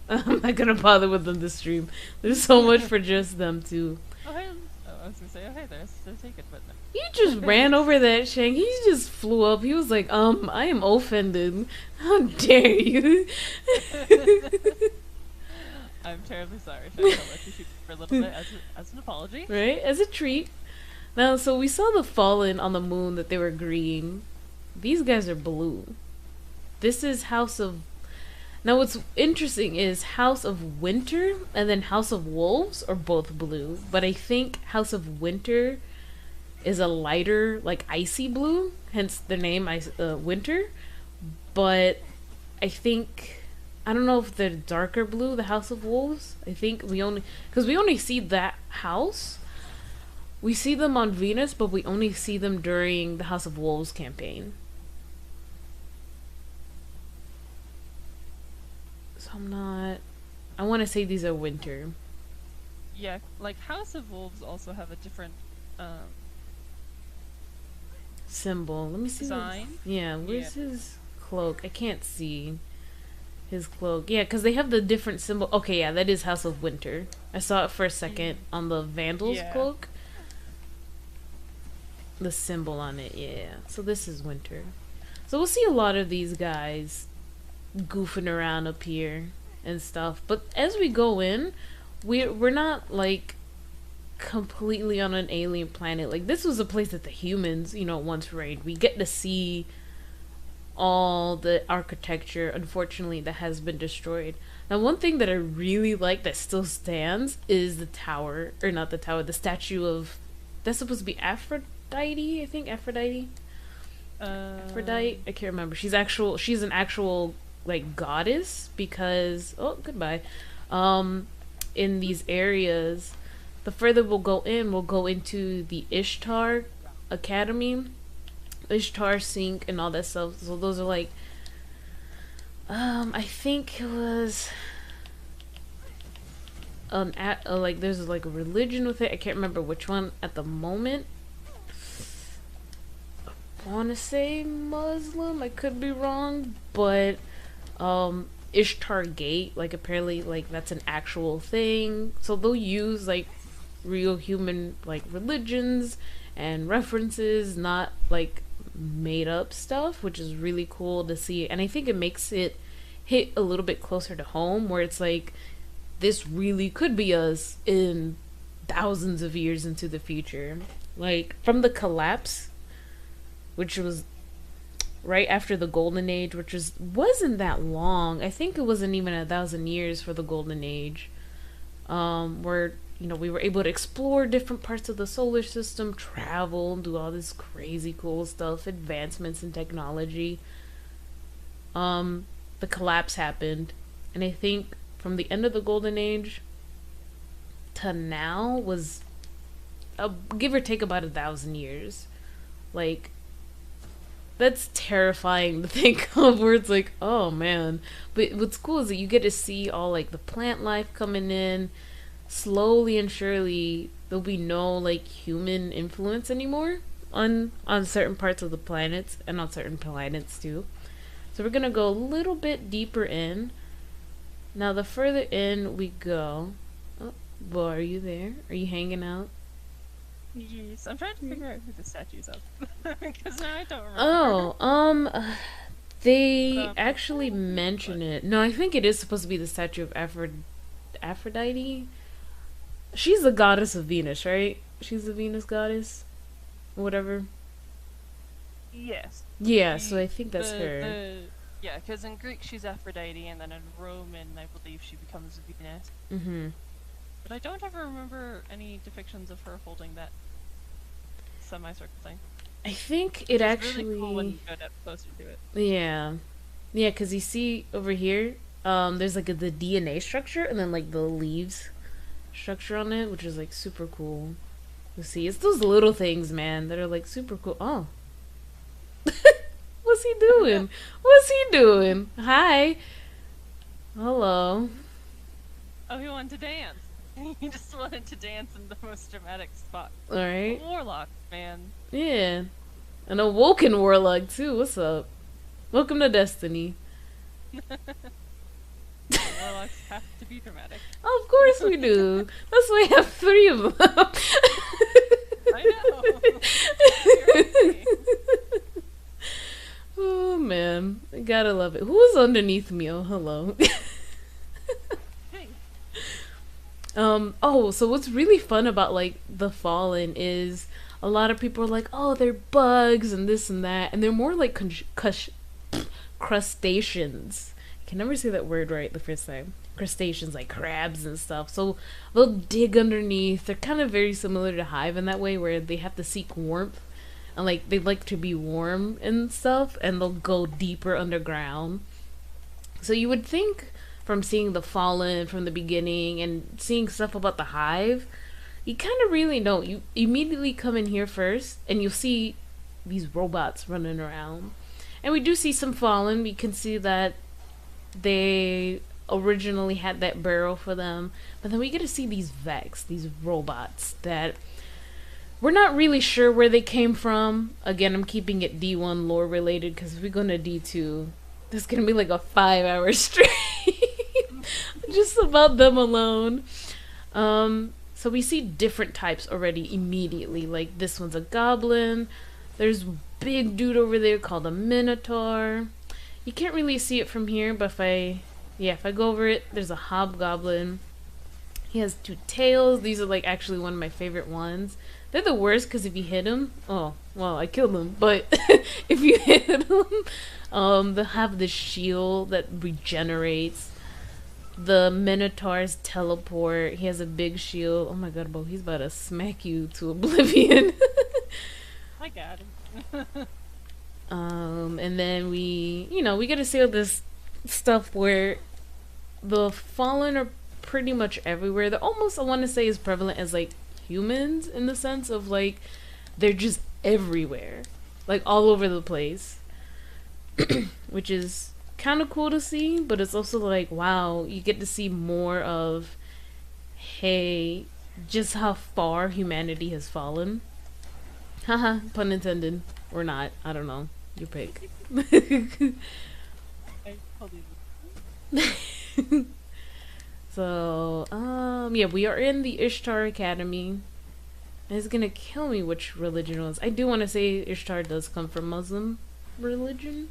Speaker 1: I'm not gonna bother with them this stream. There's so much for just them, too.
Speaker 4: Oh, hey. I was gonna say, oh, hey, they're Taken, but no.
Speaker 1: He just ran over that Shank. He just flew up. He was like, I am offended. How dare you?
Speaker 4: I'm terribly sorry. Should I let you shoot for a little bit as an apology?
Speaker 1: Right? As a treat. Now, so we saw the Fallen on the moon that they were green. These guys are blue. This is House of... Now, what's interesting is House of Winter and then House of Wolves are both blue. But I think House of Winter is a lighter, like, icy blue. Hence the name Winter. But I think... I don't know if they're darker blue, the House of Wolves. I think we only... Because we only see that house... We see them on Venus, but we only see them during the House of Wolves campaign. So I'm not... I want to say these are winter.
Speaker 4: Yeah, like House of Wolves also have a different
Speaker 1: symbol. Let me see.
Speaker 4: Design?
Speaker 1: Yeah, where's his cloak? I can't see his cloak. Yeah, because they have the different symbol. Okay, yeah, that is House of Winter. I saw it for a second on the Vandal's cloak. The symbol on it, yeah. So this is winter. So we'll see a lot of these guys goofing around up here and stuff. But as we go in, we're not like completely on an alien planet. Like this was a place that the humans, you know, once reigned. We get to see all the architecture, unfortunately, that has been destroyed. Now, one thing that I really like that still stands is the tower, or not the tower, the statue of... That's supposed to be Aphrodite, I think. Aphrodite? Aphrodite? I can't remember. She's an actual, like, goddess, because... Oh, goodbye. In these areas, the further we'll go into the Ishtar Academy, Ishtar Sink, and all that stuff. So those are, like... I think it was... like, there's, like, a religion with it. I can't remember which one at the moment. I want to say Muslim. I could be wrong. But, Ishtar Gate, like, apparently, like, that's an actual thing. So they'll use, like, real human, like, religions and references, not, like, made up stuff, which is really cool to see. And I think it makes it hit a little bit closer to home, where it's like, this really could be us in thousands of years into the future. Like, from the collapse, which was right after the Golden Age, which wasn't that long. I think it wasn't even 1,000 years for the Golden Age. Where, you know, we were able to explore different parts of the solar system, travel, and do all this crazy cool stuff, advancements in technology. The collapse happened, and I think from the end of the Golden Age to now was give or take about 1,000 years. Like, that's terrifying to think of, where it's like, oh man. But what's cool is that you get to see all, like, the plant life coming in. Slowly and surely there'll be no, like, human influence anymore on certain parts of the planets, and on certain planets too. So we're gonna go a little bit deeper in. Now, the further in we go... Oh, boy, are you there? Are you hanging out?
Speaker 4: Yes, I'm trying to figure out who the statue's of. Because now I don't remember.
Speaker 1: Oh, they actually mention it. No, I think it is supposed to be the statue of Aphrodite. She's the goddess of Venus, right? She's the Venus goddess? Whatever.
Speaker 4: Yes.
Speaker 1: Yeah, so I think that's her.
Speaker 4: Yeah, because in Greek she's Aphrodite, and then in Roman I believe she becomes Venus.
Speaker 1: Mm-hmm.
Speaker 4: But I don't ever remember any depictions of her holding that semicircle thing.
Speaker 1: I think it actually...
Speaker 4: It's really cool when you go up closer to it.
Speaker 1: Yeah. Yeah, because you see over here, there's like the DNA structure, and then like the leaves structure on it, which is like super cool. You see, it's those little things, man, that are like super cool. Oh. What's he doing? What's he doing? Hi. Hello.
Speaker 4: Oh, he wanted to dance. He just wanted to dance in the most dramatic spot.
Speaker 1: Alright.
Speaker 4: Warlock, man.
Speaker 1: Yeah. An awoken warlock, too. What's up? Welcome to Destiny.
Speaker 4: Warlocks have to be dramatic.
Speaker 1: Oh, of course we do. That's why we have 3 of them.
Speaker 4: I know.
Speaker 1: Oh, man. I gotta love it. Who is underneath me? Oh, hello.
Speaker 4: Hey.
Speaker 1: Oh, so what's really fun about like the Fallen is a lot of people are like, oh, they're bugs and this and that, and they're more like crustaceans. I can never say that word right the first time. Crustaceans, like crabs and stuff. So they'll dig underneath. They're kind of very similar to Hive in that way, where they have to seek warmth, and like they like to be warm and stuff, and they'll go deeper underground. So you would think from seeing the Fallen from the beginning and seeing stuff about the Hive, you kind of really don't. You immediately come in here first, and you'll see these robots running around. And we do see some Fallen. We can see that they originally had that barrel for them, but then we get to see these Vex, these robots that we're not really sure where they came from. Again, I'm keeping it D1 lore related, because if we go into D2, there's gonna be like a 5-hour stream just about them alone. So we see different types already immediately. Like this one's a goblin. There's a big dude over there called a minotaur. You can't really see it from here, but if I go over it, there's a hobgoblin. He has 2 tails. These are like actually one of my favorite ones. They're the worst because if you hit them, oh, well, I killed them. But if you hit them, they'll have this shield that regenerates. The Minotaur's teleport. He has a big shield. Oh my god, bro, he's about to smack you to oblivion.
Speaker 4: I got him.
Speaker 1: And then we get to see all this stuff where the Fallen are pretty much everywhere. They're almost, I want to say, as prevalent as like humans, in the sense of like they're just everywhere, like all over the place, which is kind of cool to see. But it's also like, wow, you get to see more of, hey, just how far humanity has fallen. Haha, pun intended, or not, I don't know, your pick. So, yeah, we are in the Ishtar Academy. And it's gonna kill me which religion it was. I do want to say Ishtar does come from Muslim religion.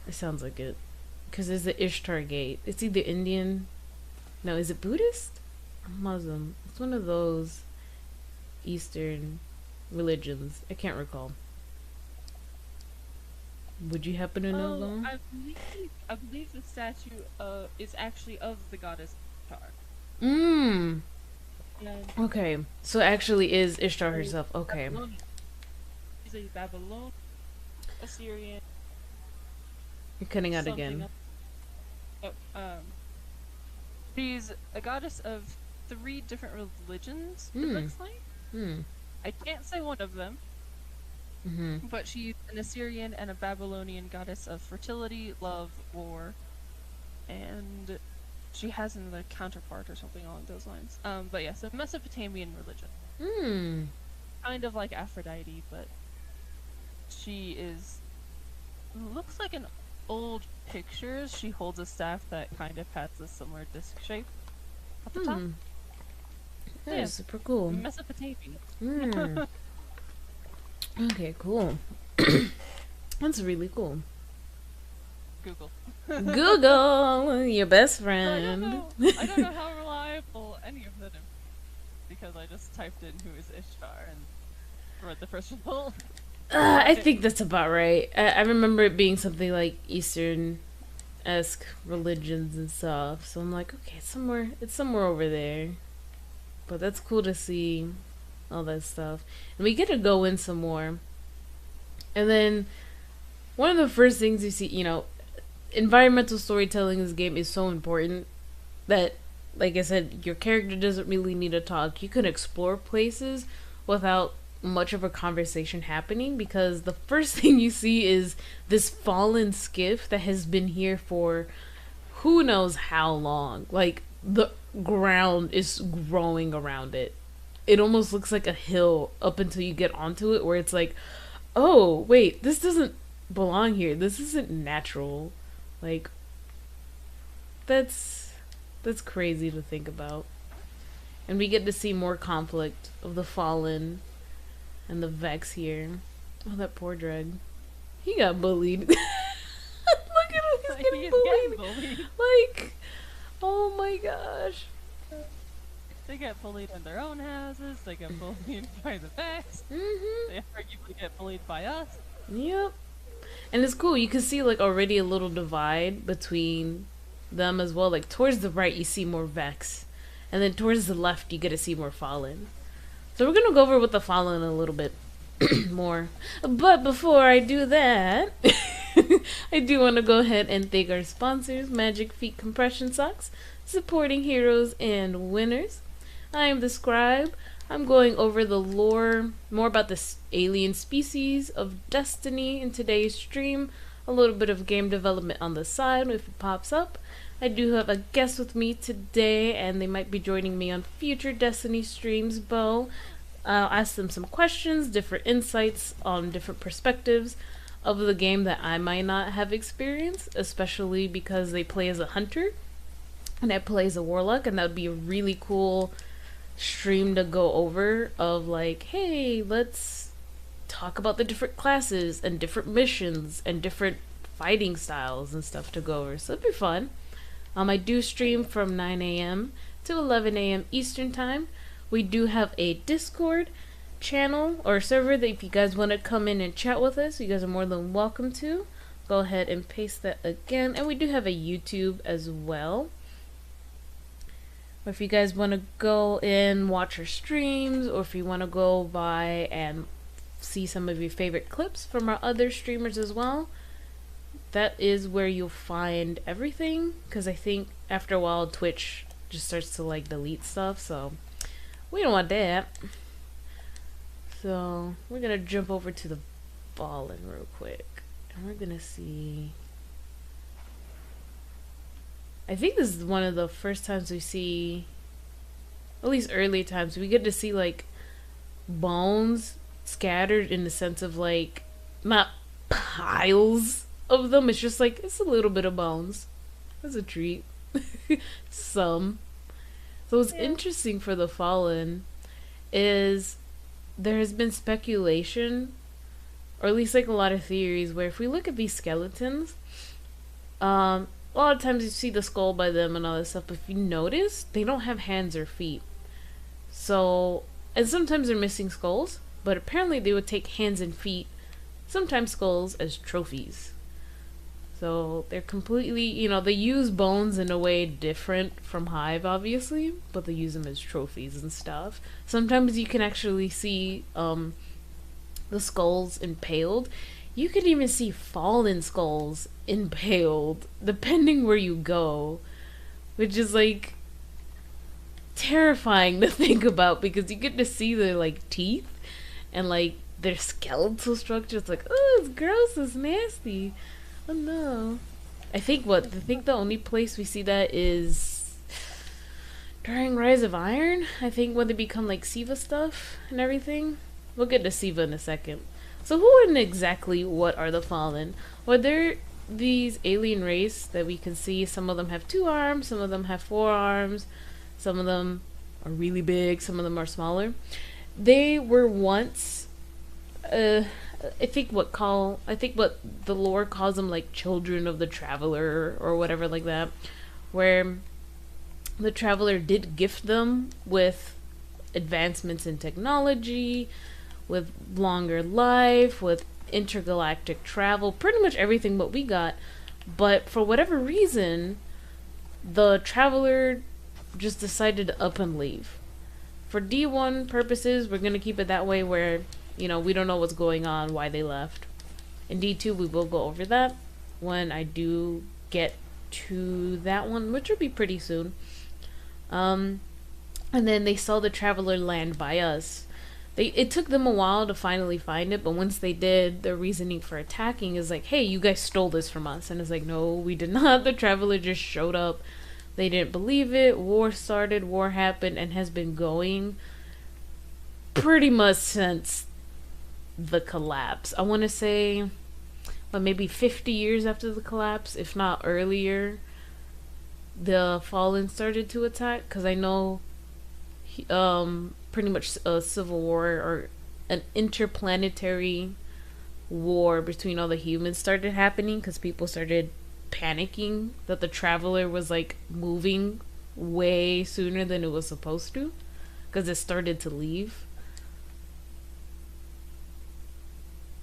Speaker 1: It sounds like it. Because there's the Ishtar Gate. It's either Indian. No, is it Buddhist? Or Muslim? It's one of those Eastern religions. I can't recall. Would you happen to know, though?
Speaker 4: I believe the statue is actually of the goddess Ishtar.
Speaker 1: Mmm.
Speaker 4: Yeah.
Speaker 1: Okay, so it actually is Ishtar herself. Okay.
Speaker 4: She's a Babylonian, Assyrian.
Speaker 1: You're cutting out again.
Speaker 4: She's a goddess of 3 different religions, it looks like. I can't say one of them. But she's an Assyrian and a Babylonian goddess of fertility, love, war, and she has another counterpart or something along those lines. But yeah, so Mesopotamian religion. Kind of like Aphrodite, but she looks like an old pictures. She holds a staff that kind of has a similar disc shape at the top.
Speaker 1: That is super cool.
Speaker 4: Mesopotamian.
Speaker 1: Okay, cool. That's really cool. Google, your best friend.
Speaker 4: I don't know how reliable any of them are, because I just typed in who is Ishtar and read the first result.
Speaker 1: I think that's about right. I remember it being something like Eastern-esque religions and stuff. So I'm like, okay, it's somewhere over there. But that's cool to see all that stuff. And we get to go in some more. And then one of the first things you see, environmental storytelling in this game is so important that, like I said, your character doesn't really need to talk. You can explore places without much of a conversation happening, because the first thing you see is this fallen skiff that has been here for who knows how long. Like, the ground is growing around it. It almost looks like a hill up until you get onto it, where it's like, oh, wait, this doesn't belong here. This isn't natural. Like, that's crazy to think about. And we get to see more conflict of the Fallen and the Vex here. Oh, that poor Dreg. He got bullied. Look at him, he's getting bullied. Like, oh my gosh.
Speaker 4: They get bullied in their own houses. They get bullied by the Vex.
Speaker 1: Mm-hmm.
Speaker 4: They arguably get bullied by us.
Speaker 1: Yep. And it's cool. You can see like already a little divide between them as well. Like towards the right, you see more Vex, and then towards the left, you get to see more Fallen. So we're gonna go over with the Fallen a little bit more. But before I do that, I do want to go ahead and thank our sponsors, Magic Feet Compression Socks, supporting heroes and winners. I am the Scribe. I'm going over the lore, more about the alien species of Destiny in today's stream. A little bit of game development on the side if it pops up. I do have a guest with me today, and they might be joining me on future Destiny streams, Bo. I'll ask them some questions, different insights on different perspectives of the game that I might not have experienced, especially because they play as a hunter, and I play as a warlock, and that would be a really cool stream to go over of like, hey, let's talk about the different classes and different missions and different fighting styles and stuff to go over. So it'd be fun. I do stream from 9 a.m. to 11 a.m. Eastern Time. We do have a Discord channel or server that if you guys want to come in and chat with us, you guys are more than welcome to. Go ahead and paste that again. And we do have a YouTube as well. If you guys want to go in, watch our streams, or if you want to go by and see some of your favorite clips from our other streamers as well, that is where you'll find everything, because I think after a while Twitch just starts to like delete stuff, so we don't want that. So we're gonna jump over to the Fallen real quick, and we're gonna see. I think this is one of the first times we see, at least early times, we get to see like bones scattered in the sense of like not piles of them. It's just like it's a little bit of bones. That's a treat. Some. So what's interesting for the Fallen is there has been speculation, or at least like a lot of theories, where if we look at these skeletons, a lot of times you see the skull by them and all that stuff, but if you notice, they don't have hands or feet. So, and sometimes they're missing skulls, but apparently they would take hands and feet, sometimes skulls, as trophies. So they're completely, you know, they use bones in a way different from Hive, obviously, but they use them as trophies and stuff. Sometimes you can actually see the skulls impaled. You can even see fallen skulls impaled, depending where you go, which is like terrifying to think about, because you get to see their like teeth and like their skeletal structure. It's like, oh, it's gross, it's nasty. Oh no. I think the only place we see that is during Rise of Iron. I think when they become like Siva stuff and everything. We'll get to Siva in a second. So who and exactly what are the Fallen? Well, they're these alien race that we can see. Some of them have 2 arms, some of them have 4 arms, some of them are really big, some of them are smaller. They were once I think what the lore calls them like children of the Traveler or whatever like that, where the Traveler did gift them with advancements in technology, with longer life, with intergalactic travel, pretty much everything what we got. But for whatever reason, the Traveler just decided to up and leave. For D1 purposes, we're going to keep it that way, where, you know, we don't know what's going on, why they left. In D2, we will go over that when I do get to that one, which will be pretty soon. And then they saw the Traveler land by us. It took them a while to finally find it, but once they did, their reasoning for attacking is like, hey, you guys stole this from us. And it's like, no, we did not. The Traveler just showed up. They didn't believe it. War started, war happened, and has been going pretty much since the collapse. I want to say, well, maybe 50 years after the collapse, if not earlier, the Fallen started to attack. Because I know pretty much a civil war or an interplanetary war between all the humans started happening, because people started panicking that the Traveler was like moving way sooner than it was supposed to, because it started to leave.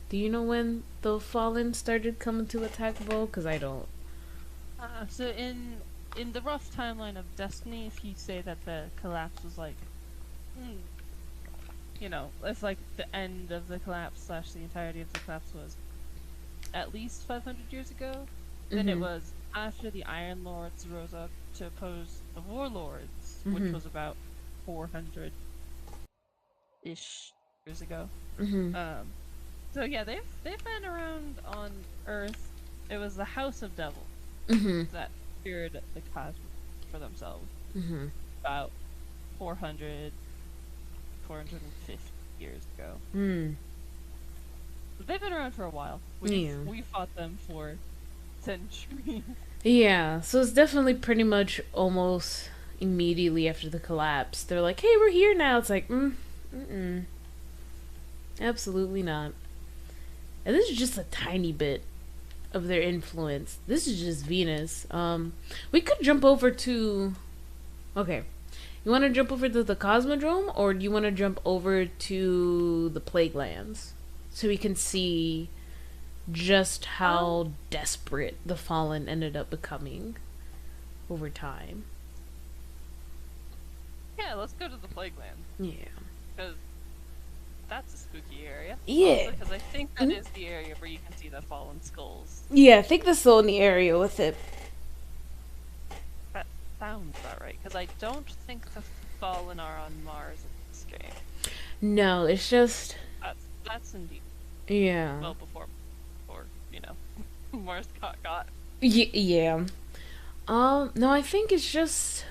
Speaker 1: Do you know when the Fallen started coming to attack Bo? Because I don't.
Speaker 4: So in the rough timeline of Destiny, if you say that the collapse was like, it's like the end of the collapse / the entirety of the collapse was at least 500 years ago, then it was after the Iron Lords rose up to oppose the Warlords, which was about 400-ish years ago. So yeah, they've been around on Earth. It was the House of Devil that feared the cosmos for themselves. About 450 years ago. So they've been around for a while. We fought them for centuries.
Speaker 1: Yeah, so it's definitely pretty much almost immediately after the collapse. They're like, hey, we're here now. It's like, absolutely not. And this is just a tiny bit of their influence. This is just Venus. We could jump over to... Okay. You want to jump over to the Cosmodrome, or do you want to jump over to the Plague Lands? So we can see just how desperate the Fallen ended up becoming over time.
Speaker 4: Yeah, let's go to the Plague Land.
Speaker 1: Yeah.
Speaker 4: Because that's a spooky area.
Speaker 1: Yeah.
Speaker 4: Because I think that is the area where you can see the fallen skulls.
Speaker 1: Yeah, I think that's the only area with it.
Speaker 4: That sounds about right. Because I don't think the Fallen are on Mars in this game.
Speaker 1: No, it's just...
Speaker 4: That's indeed.
Speaker 1: Yeah.
Speaker 4: Well, before Mars got.
Speaker 1: Yeah. No, I think it's just...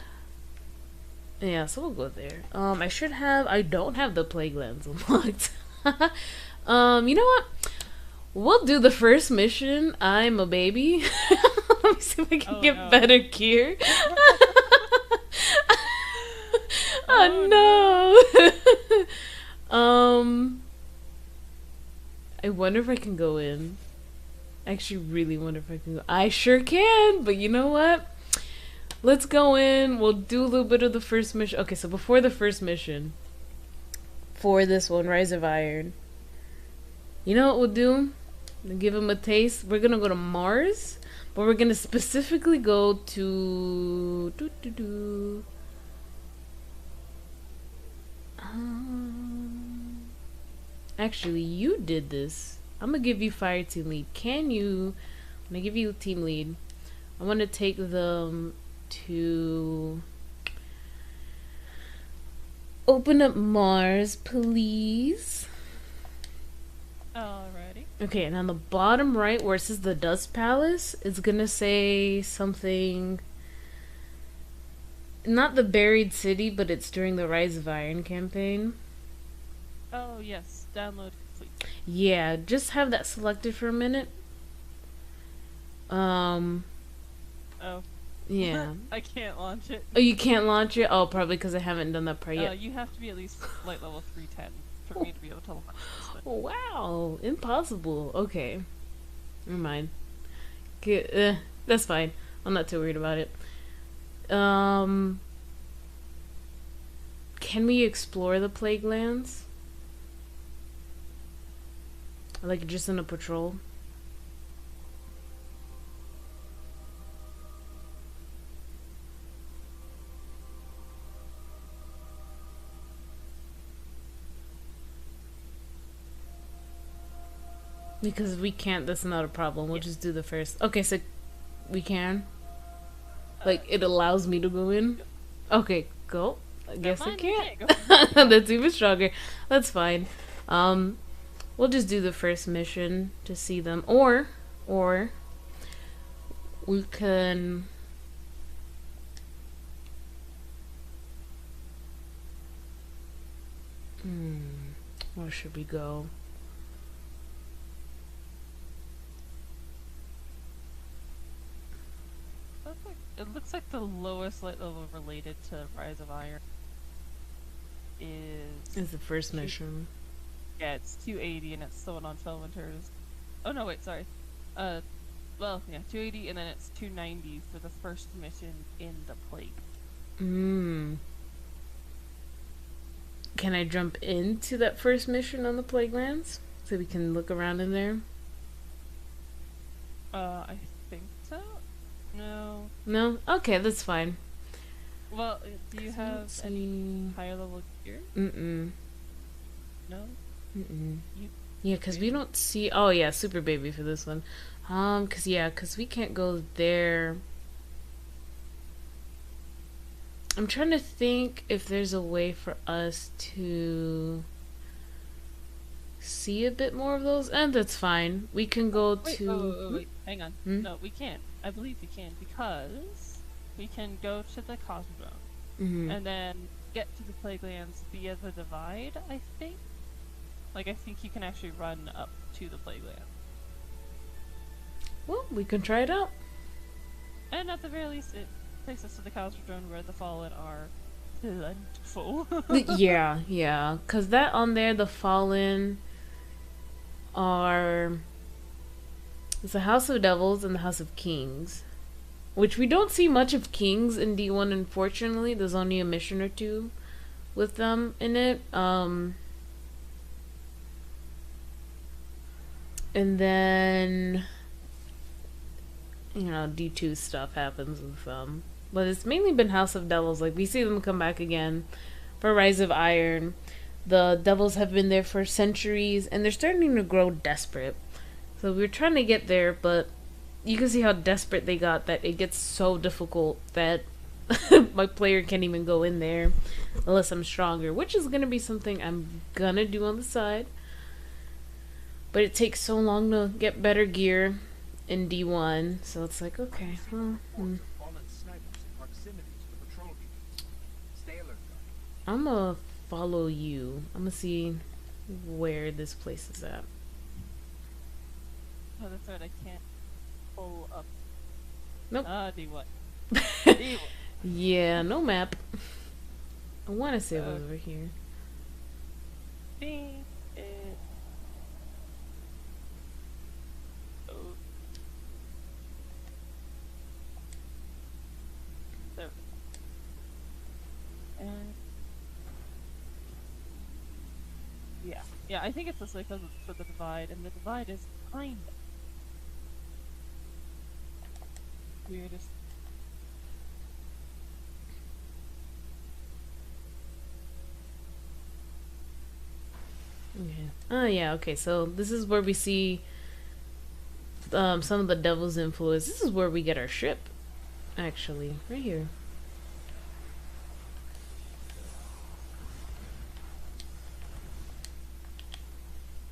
Speaker 1: Yeah, so we'll go there. I don't have the Plague Lands unlocked. You know what? We'll do the first mission. I'm a baby. Let me see if I can get better gear. Oh no. I wonder if I can go in. I actually really wonder if I can go. I sure can, but you know what? Let's go in. We'll do a little bit of the first mission. Okay, so before the first mission, for this one, Rise of Iron, you know what we'll do? We'll give him a taste. We're gonna go to Mars, but we're gonna specifically go to... Actually, you did this. I'm gonna give you fire team lead. I'm gonna give you team lead. I want to take them to open up Mars, please.
Speaker 4: Alrighty.
Speaker 1: Okay, and on the bottom right where it says the Dust Palace, it's gonna say something... Not the Buried City, but it's during the Rise of Iron campaign.
Speaker 4: Oh, yes. Download complete.
Speaker 1: Yeah, just have that selected for a minute.
Speaker 4: Oh.
Speaker 1: Yeah.
Speaker 4: I can't launch it.
Speaker 1: Oh, you can't launch it? Oh, probably because I haven't done that part yet.
Speaker 4: You have to be at least light level 310 for me to be able to launch this one.
Speaker 1: Wow, impossible. Okay. Never mind. That's fine. I'm not too worried about it. Can we explore the Plague Lands? Like just in a patrol? Because we can't, that's not a problem. We'll just do the first. Okay, so we can? Like, it allows me to go in? Okay, go. I guess I can't. That's even stronger. That's fine. We'll just do the first mission to see them. Or we can... Where should we go?
Speaker 4: It looks like the lowest light level related to Rise of Iron is
Speaker 1: the first mission.
Speaker 4: Yeah, it's 280 and it's the one on Felwinter's. Oh no, wait, sorry. Well, yeah, 280 and then it's 290 for the first mission in the Plague.
Speaker 1: Mm. Can I jump into that first mission on the playgrounds so we can look around in there?
Speaker 4: I think so. No.
Speaker 1: No? Okay, that's fine.
Speaker 4: Well, do you have any higher level gear?
Speaker 1: Mm-mm.
Speaker 4: No?
Speaker 1: Mm-mm.
Speaker 4: You
Speaker 1: Yeah, because we don't see... Oh, yeah, super baby for this one. Because we can't go there. I'm trying to think if there's a way for us to see a bit more of those. And that's fine. We can go to...
Speaker 4: wait. Hang on.
Speaker 1: Hmm?
Speaker 4: No, we can't. I believe we can because we can go to the Cosmodrome
Speaker 1: Mm-hmm.
Speaker 4: and then get to the Playgrounds via the divide, I think. Like, I think you can actually run up to the Playground.
Speaker 1: Well, we can try it out.
Speaker 4: And at the very least, it takes us to the Cosmodrome where the Fallen are plentiful.
Speaker 1: Yeah. Because that on there, the Fallen are... It's the House of Devils and the House of Kings. Which we don't see much of Kings in D1, unfortunately. There's only a mission or two with them in it. And then... You know, D2 stuff happens with them. But it's mainly been House of Devils. Like, we see them come back again for Rise of Iron. The Devils have been there for centuries, and they're starting to grow desperate. So we were trying to get there, but you can see how desperate they got that it gets so difficult that my player can't even go in there unless I'm stronger, which is going to be something I'm going to do on the side. But it takes so long to get better gear in D1, so it's like, okay, well,
Speaker 3: Fallen snipers in proximity to the patrol units. Stay alert, Guard.
Speaker 1: I'm gonna follow you. I'm gonna see where this place is at.
Speaker 4: Oh, that's right, I can't pull up.
Speaker 1: Nope.
Speaker 4: D1. D1.
Speaker 1: Yeah, no map. I want to say it was over here.
Speaker 4: Think it. Oh. There. And yeah, I think it's this way because it's for the divide, and the divide is kind of weirdest.
Speaker 1: Okay. Oh yeah. Okay. So this is where we see some of the devil's influence. This is where we get our ship, actually, right here.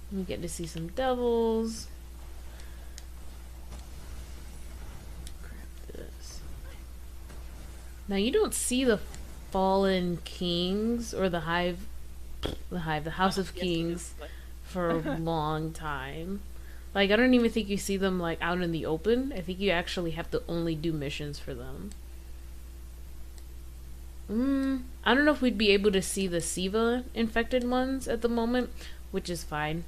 Speaker 1: We get to see some devils. Grab this. Now you don't see the fallen kings or the House of Kings for a long time. Like, I don't even think you see them like out in the open. I think you actually have to only do missions for them. I don't know if we'd be able to see the Siva infected ones at the moment, which is fine.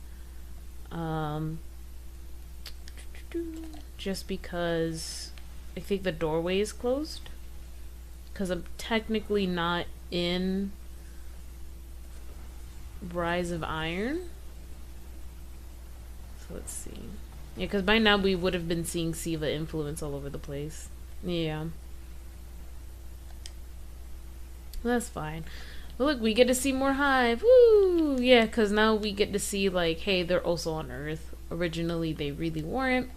Speaker 1: Just because I think the doorway is closed. Because I'm technically not in Rise of Iron. So let's see. Yeah, because by now we would have been seeing Siva influence all over the place. Yeah. Well, that's fine. But look, we get to see more Hive. Woo! Yeah, because now we get to see, like, hey, they're also on Earth. Originally, they really weren't.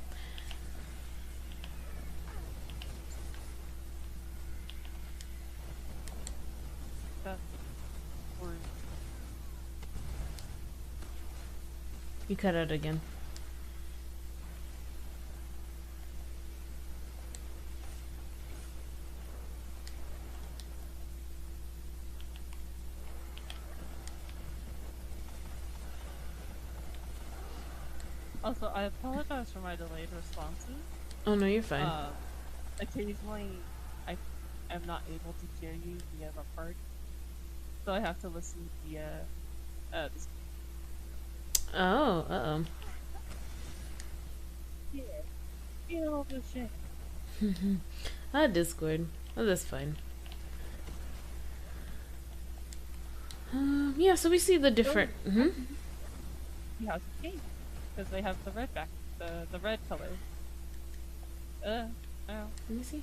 Speaker 1: You cut out again.
Speaker 4: Also, I apologize for my delayed responses.
Speaker 1: Oh no, you're fine.
Speaker 4: Occasionally, I am not able to hear you via the part, so I have to listen via this.
Speaker 1: Oh, uh-oh.
Speaker 4: Yeah, get all this shit.
Speaker 1: Discord. Oh, that's fine. Yeah, so we see the different.
Speaker 4: He has a king because they have the red back, the red color. Oh.
Speaker 1: Let me see.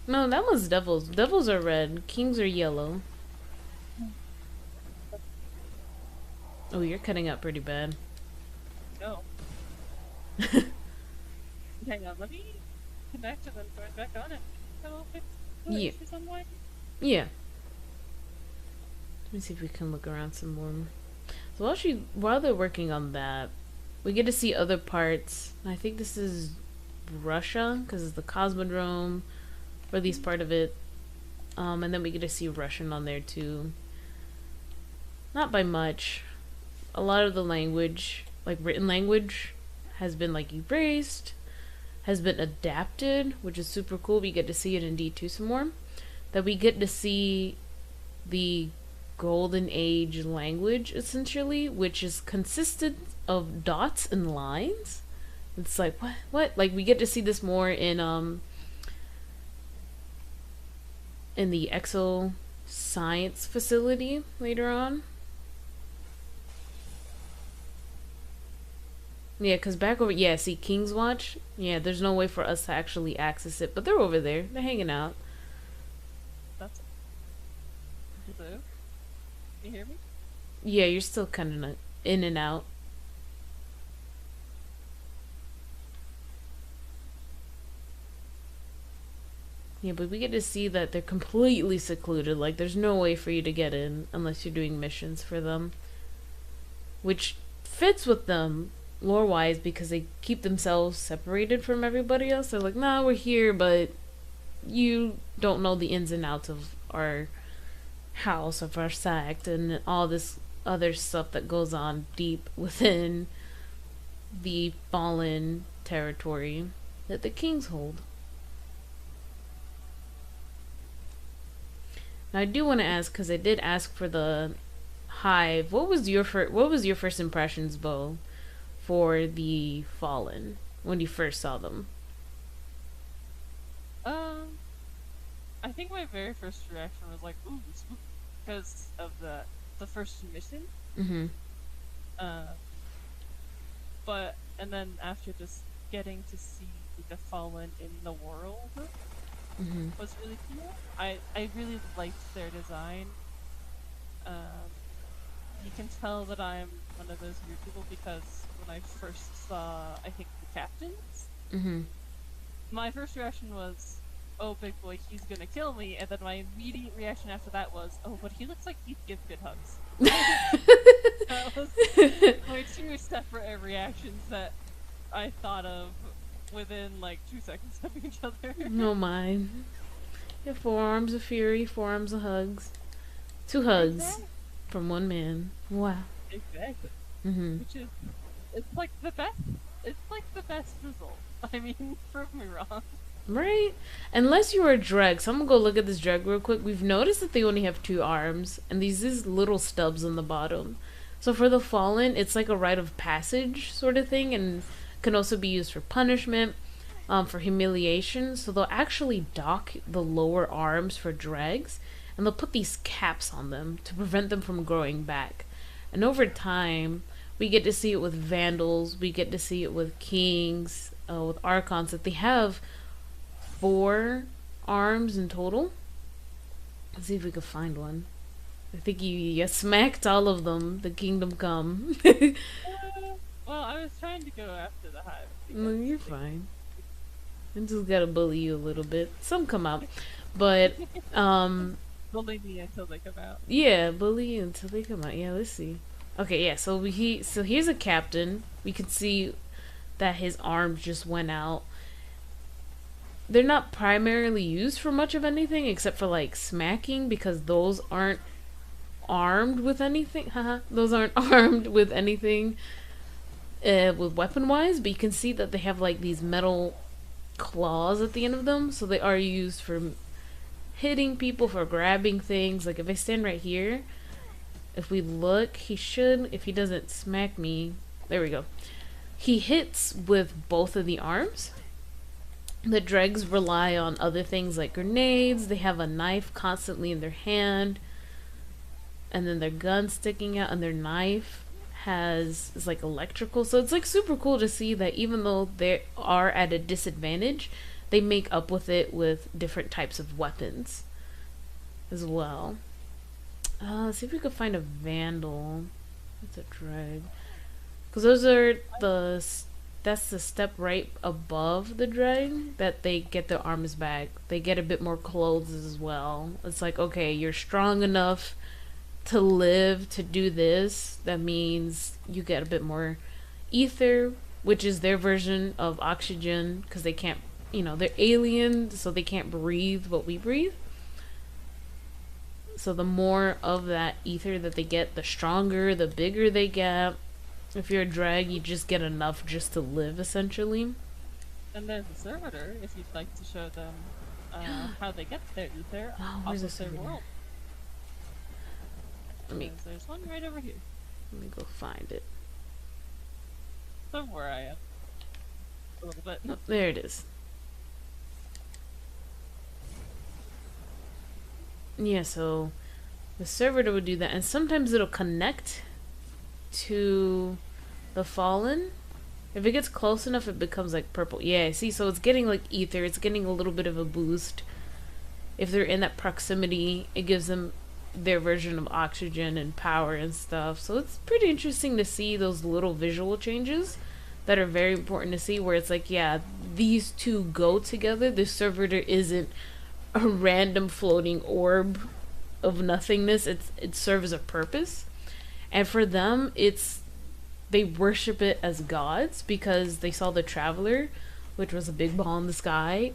Speaker 1: No, that was devils. Devils are red. Kings are yellow. Oh, you're cutting up pretty bad.
Speaker 4: No. Hang on, let me connect and then join back on it. That'll fix the
Speaker 1: Yeah.
Speaker 4: issues on my...
Speaker 1: Yeah. Let me see if we can look around some more. So while they're working on that, we get to see other parts. I think this is Russia, because it's the Cosmodrome, or at least part of it. And then we get to see Russian on there too. Not by much. A lot of the language, like written language, has been like erased, has been adapted, which is super cool. We get to see it in D2 some more. That we get to see the Golden Age language, essentially, which is consisted of dots and lines. It's like, what? Like, we get to see this more in the Exo Science facility later on. Yeah, because back over... Yeah, see, King's Watch? Yeah, there's no way for us to actually access it, but they're over there. They're hanging out.
Speaker 4: That's... Hello? Can you hear me?
Speaker 1: Yeah, you're still kind of in and out. Yeah, but we get to see that they're completely secluded. Like, there's no way for you to get in unless you're doing missions for them. Which fits with them lore-wise because they keep themselves separated from everybody else. They're like, nah, we're here, but you don't know the ins and outs of our house, of our sect, and all this other stuff that goes on deep within the fallen territory that the kings hold. Now I do want to ask, because I did ask for the hive. What was your first impressions, Bo, for the fallen when you first saw them?
Speaker 4: I think my very first reaction was like, ooh, spooky, because of the first mission.
Speaker 1: Mm-hmm.
Speaker 4: But and then after just getting to see the fallen in the world was really cool. I really liked their design. You can tell that I'm one of those weird people because when I first saw, I think, the captains, my first reaction was, oh, big boy, he's gonna kill me, and then my immediate reaction after that was, oh, but he looks like he'd give good hugs. That was my two separate reactions that I thought of within, like, 2 seconds of each other.
Speaker 1: No mind. Yeah, 4 arms of fury, 4 arms of hugs. 2 hugs. Exactly. From one man. Wow.
Speaker 4: Exactly. Which is, it's like the best result. I mean, prove me wrong.
Speaker 1: Right? Unless you were a dreg. So I'm gonna go look at this dreg real quick. We've noticed that they only have 2 arms, and these little stubs on the bottom. So for the fallen, it's like a rite of passage sort of thing, and can also be used for punishment, for humiliation. So they'll actually dock the lower arms for dregs, and they'll put these caps on them to prevent them from growing back. And over time, we get to see it with vandals, we get to see it with kings, with archons, that they have 4 arms in total. Let's see if we can find one. I think you smacked all of them. The kingdom come.
Speaker 4: Well, I was trying to go after the hive.
Speaker 1: No, you're fine. I just gotta bully you a little bit. Some come out. But,
Speaker 4: bully me until they come out.
Speaker 1: Yeah, bully you until they come out. Yeah, let's see. Okay, yeah, so here's a captain. We can see that his arms just went out. They're not primarily used for much of anything except for, like, smacking, because those aren't armed with anything. Those aren't armed with anything with weapon-wise, but you can see that they have, like, these metal claws at the end of them, so they are used for hitting people, for grabbing things. Like, if I stand right here, if we look, he should, if he doesn't smack me, there we go. He hits with both of the arms. The dregs rely on other things like grenades. They have a knife constantly in their hand, and then their gun sticking out, and their knife is like electrical. So it's like super cool to see that even though they are at a disadvantage, they make up with it with different types of weapons as well. Let's see if we could find a vandal. That's a dreg. Because those are that's the step right above the dreg that they get their arms back. They get a bit more clothes as well. It's like, okay, you're strong enough to live to do this. That means you get a bit more ether, which is their version of oxygen, because they can't, they're alien, so they can't breathe what we breathe. So the more of that ether that they get, the stronger, the bigger they get. If you're a drag, you just get enough just to live, essentially.
Speaker 4: And there's a servitor, if you'd like to show them how they get their ether.
Speaker 1: Where's
Speaker 4: also
Speaker 1: the
Speaker 4: their world. There's one right over here.
Speaker 1: Let me go find it.
Speaker 4: Somewhere I am. A little bit.
Speaker 1: Oh, there it is. Yeah, so the servitor would do that, and sometimes it'll connect to the fallen. If it gets close enough, it becomes like purple. Yeah, see, so it's getting like ether. It's getting a little bit of a boost. If they're in that proximity, it gives them their version of oxygen and power and stuff. So it's pretty interesting to see those little visual changes that are very important to see, where it's like, yeah, these two go together. The servitor isn't a random floating orb of nothingness. It serves a purpose. And for them, they worship it as gods, because they saw the Traveler, which was a big ball in the sky,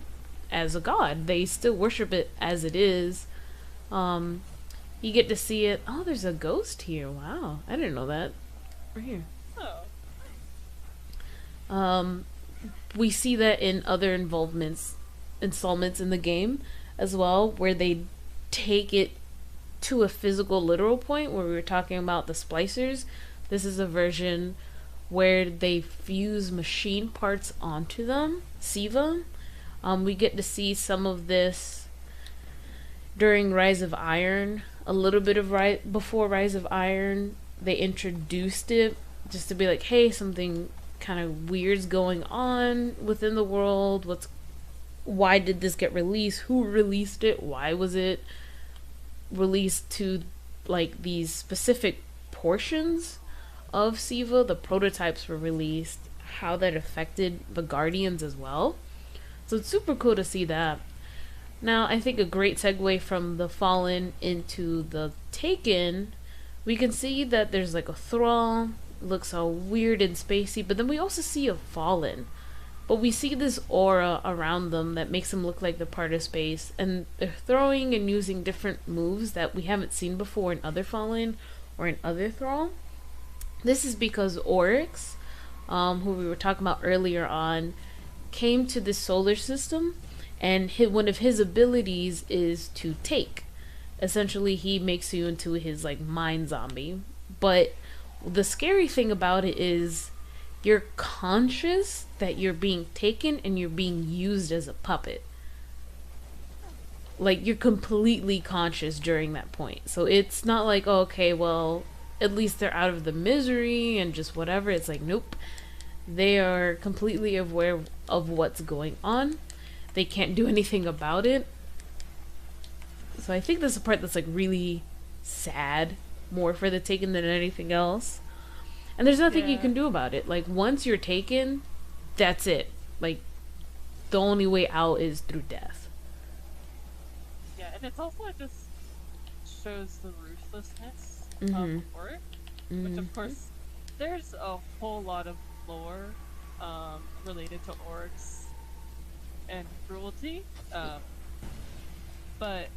Speaker 1: as a god. They still worship it as it is. You get to see it. Oh, there's a ghost here. Wow, I didn't know that. Right here.
Speaker 4: Oh.
Speaker 1: We see that in other installments in the game as well, where they take it to a physical, literal point, where we were talking about the splicers. This is a version where they fuse machine parts onto them. Siva. We get to see some of this during Rise of Iron. A little bit of before Rise of Iron, they introduced it just to be like, hey, something kind of weird's going on within the world. Why did this get released? Who released it? Why was it released to like these specific portions of Siva? The prototypes were released, how that affected the Guardians as well. So it's super cool to see that. Now, I think a great segue from the Fallen into the Taken, we can see that there's like a Thrall, looks all weird and spacey, but then we also see a Fallen. But we see this aura around them that makes them look like they're part of space, and they're throwing and using different moves that we haven't seen before in other Fallen or in other Thrall. This is because Oryx, who we were talking about earlier on, came to this solar system, and one of his abilities is to take. Essentially, he makes you into his like mind zombie. But the scary thing about it is you're conscious that you're being taken and you're being used as a puppet. Like, you're completely conscious during that point. So it's not like, oh, okay, well, at least they're out of the misery and just whatever. It's like, nope. They are completely aware of what's going on. They can't do anything about it. So I think this is the part that's like really sad, more for the Taken than anything else. And there's nothing you can do about it. Like, once you're taken, that's it. Like, the only way out is through death.
Speaker 4: Yeah, and it's also just shows the ruthlessness of Orc, which of course, there's a whole lot of lore related to orcs and cruelty, but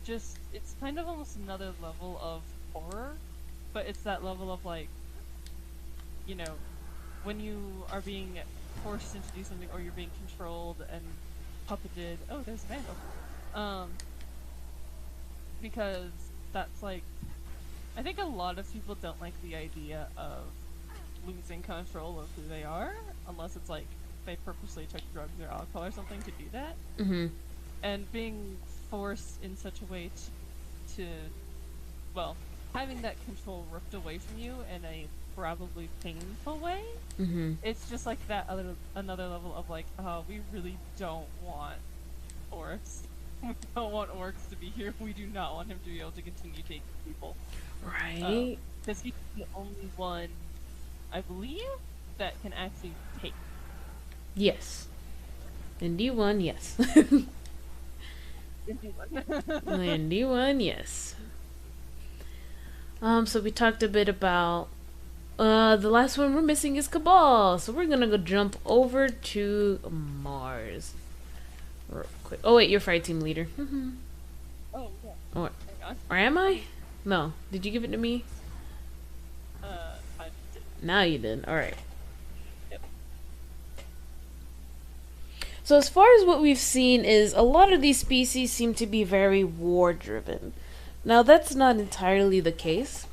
Speaker 4: it's kind of almost another level of horror, but it's that level of like, you know, when you are being forced into do something, or you're being controlled and puppeted. Oh, there's a vandal. Because that's like, I think a lot of people don't like the idea of losing control of who they are, unless it's like they purposely took drugs or alcohol or something to do that.
Speaker 1: Mm-hmm.
Speaker 4: And being forced in such a way to well, having that control ripped away from you in a probably painful way.
Speaker 1: Mm-hmm.
Speaker 4: It's just like that another level of like, oh, we really don't want orcs. We don't want orcs to be here. We do not want him to be able to continue taking people.
Speaker 1: Right.
Speaker 4: Because he's the only one, I believe, that can actually take.
Speaker 1: Yes. In D1, yes.
Speaker 4: In D1.
Speaker 1: In D1, yes. So we talked a bit about the last one we're missing is Cabal. So we're gonna go jump over to Mars. Real quick. Oh wait, you're fire team leader.
Speaker 4: Oh yeah.
Speaker 1: Or,
Speaker 4: Hang on.
Speaker 1: or am I? No. Did you give it to me?
Speaker 4: I did.
Speaker 1: Now you did. Alright.
Speaker 4: Yep.
Speaker 1: So as far as what we've seen is a lot of these species seem to be very war driven. Now that's not entirely the case.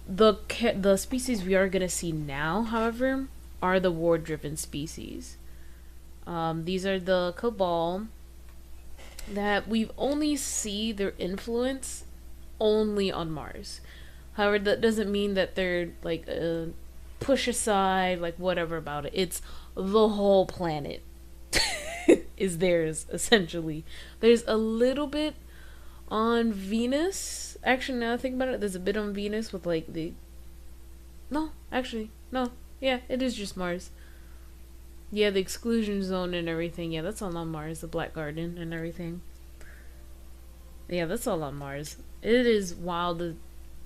Speaker 1: The species we are gonna see now, however, are the war driven species. These are the Cabal that we've only see their influence only on Mars. However, that doesn't mean that they're like push aside, like whatever about it. It's the whole planet is theirs, essentially. There's a little bit on Venus. Actually, now I think about it, there's a bit on Venus with like the... No, actually, no. Yeah, it is just Mars. Yeah, the exclusion zone and everything. Yeah, that's all on Mars. The Black Garden and everything. Yeah, that's all on Mars. It is wild to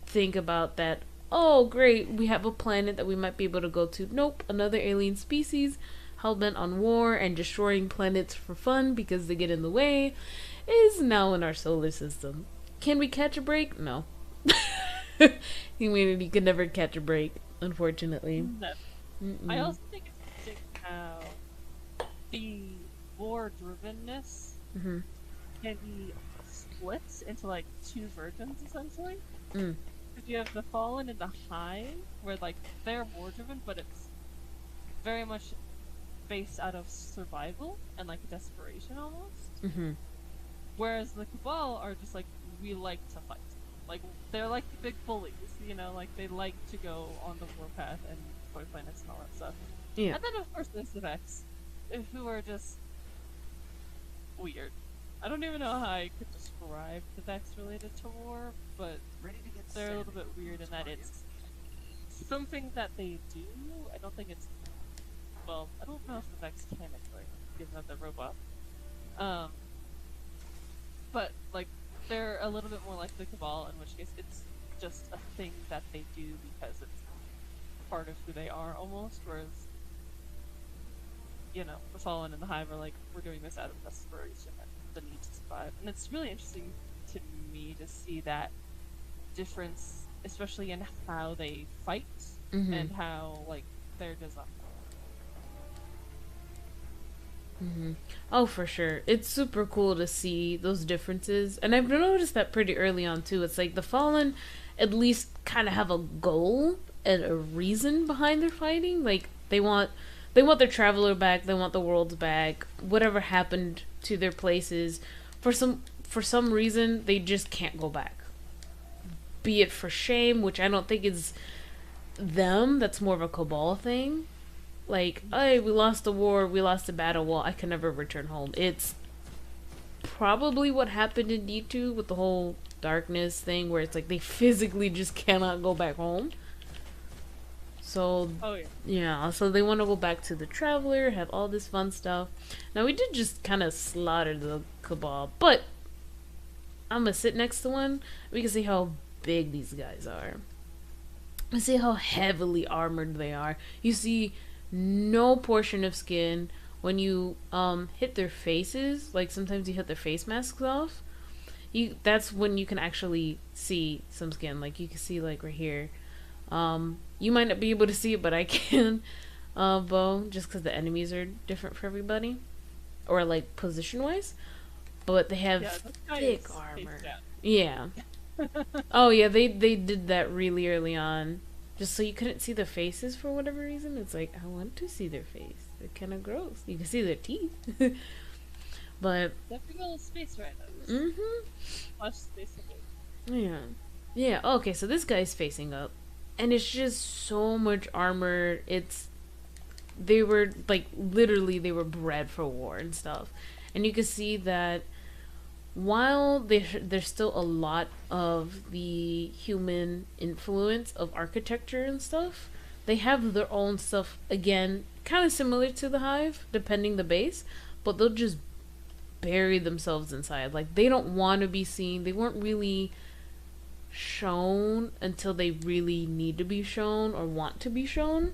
Speaker 1: think about that. Oh, great, we have a planet that we might be able to go to. Nope, another alien species hell-bent on war and destroying planets for fun because they get in the way is now in our solar system. Can we catch a break? No. Humanity could never catch a break, unfortunately.
Speaker 4: No. I also think it's interesting how the war-drivenness can be split into like two versions, essentially. Because you have the Fallen and the Hive, where like they're war-driven, but it's very much based out of survival and like desperation almost. Whereas the Cabal are just like, we like to fight. Like, they're like the big bullies, you know, like they like to go on the warpath and destroy planets and all that stuff.
Speaker 1: Yeah.
Speaker 4: And then of course there's the Vex, who are just weird. I don't even know how I could describe the Vex related to war, but they're a little bit weird in that it's something that they do. I don't think it's, well, I don't know if the Vex can actually, given that they're robot. But like they're a little bit more like the Cabal, in which case it's just a thing that they do because it's part of who they are almost, whereas, you know, the Fallen and the Hive are like, we're doing this out of desperation and the need to survive. And it's really interesting to me to see that difference, especially in how they fight and how like they're designed.
Speaker 1: Oh, for sure. It's super cool to see those differences. And I've noticed that pretty early on, too. It's like the Fallen at least kind of have a goal and a reason behind their fighting. Like, they want their Traveler back. They want the worlds back. Whatever happened to their places. For some reason, they just can't go back. Be it for shame, which I don't think is them. That's more of a Cabal thing. Like, hey, we lost the war, we lost the battle, well, I can never return home. It's probably what happened in D2 with the whole darkness thing, where it's like they physically just cannot go back home. So, yeah, so they want to go back to the Traveler, have all this fun stuff. Now, we did just kind of slaughter the Cabal, but I'm going to sit next to one. We can see how big these guys are. And see how heavily armored they are. You see no portion of skin when you hit their faces. Like sometimes you hit their face masks off, that's when you can actually see some skin. Like you can see like right here. You might not be able to see it, but I can. Bo, just because the enemies are different for everybody, or like position wise, but they have thick armor. Yeah. Oh yeah, they did that really early on. Just so you couldn't see the faces for whatever reason. It's like, I want to see their face. They're kind of gross. You can see their teeth. But
Speaker 4: That big old space rhinos.
Speaker 1: mm-hmm.
Speaker 4: Watch space rhinos.
Speaker 1: Yeah. Yeah, okay, so this guy's facing up. And it's just so much armor. They were, like, literally, they were bred for war and stuff. And you can see that while there's still a lot of the human influence of architecture and stuff, they have their own stuff, again, kind of similar to the Hive, depending the base, but they'll just bury themselves inside. Like, they don't want to be seen. They weren't really shown until they really need to be shown or want to be shown.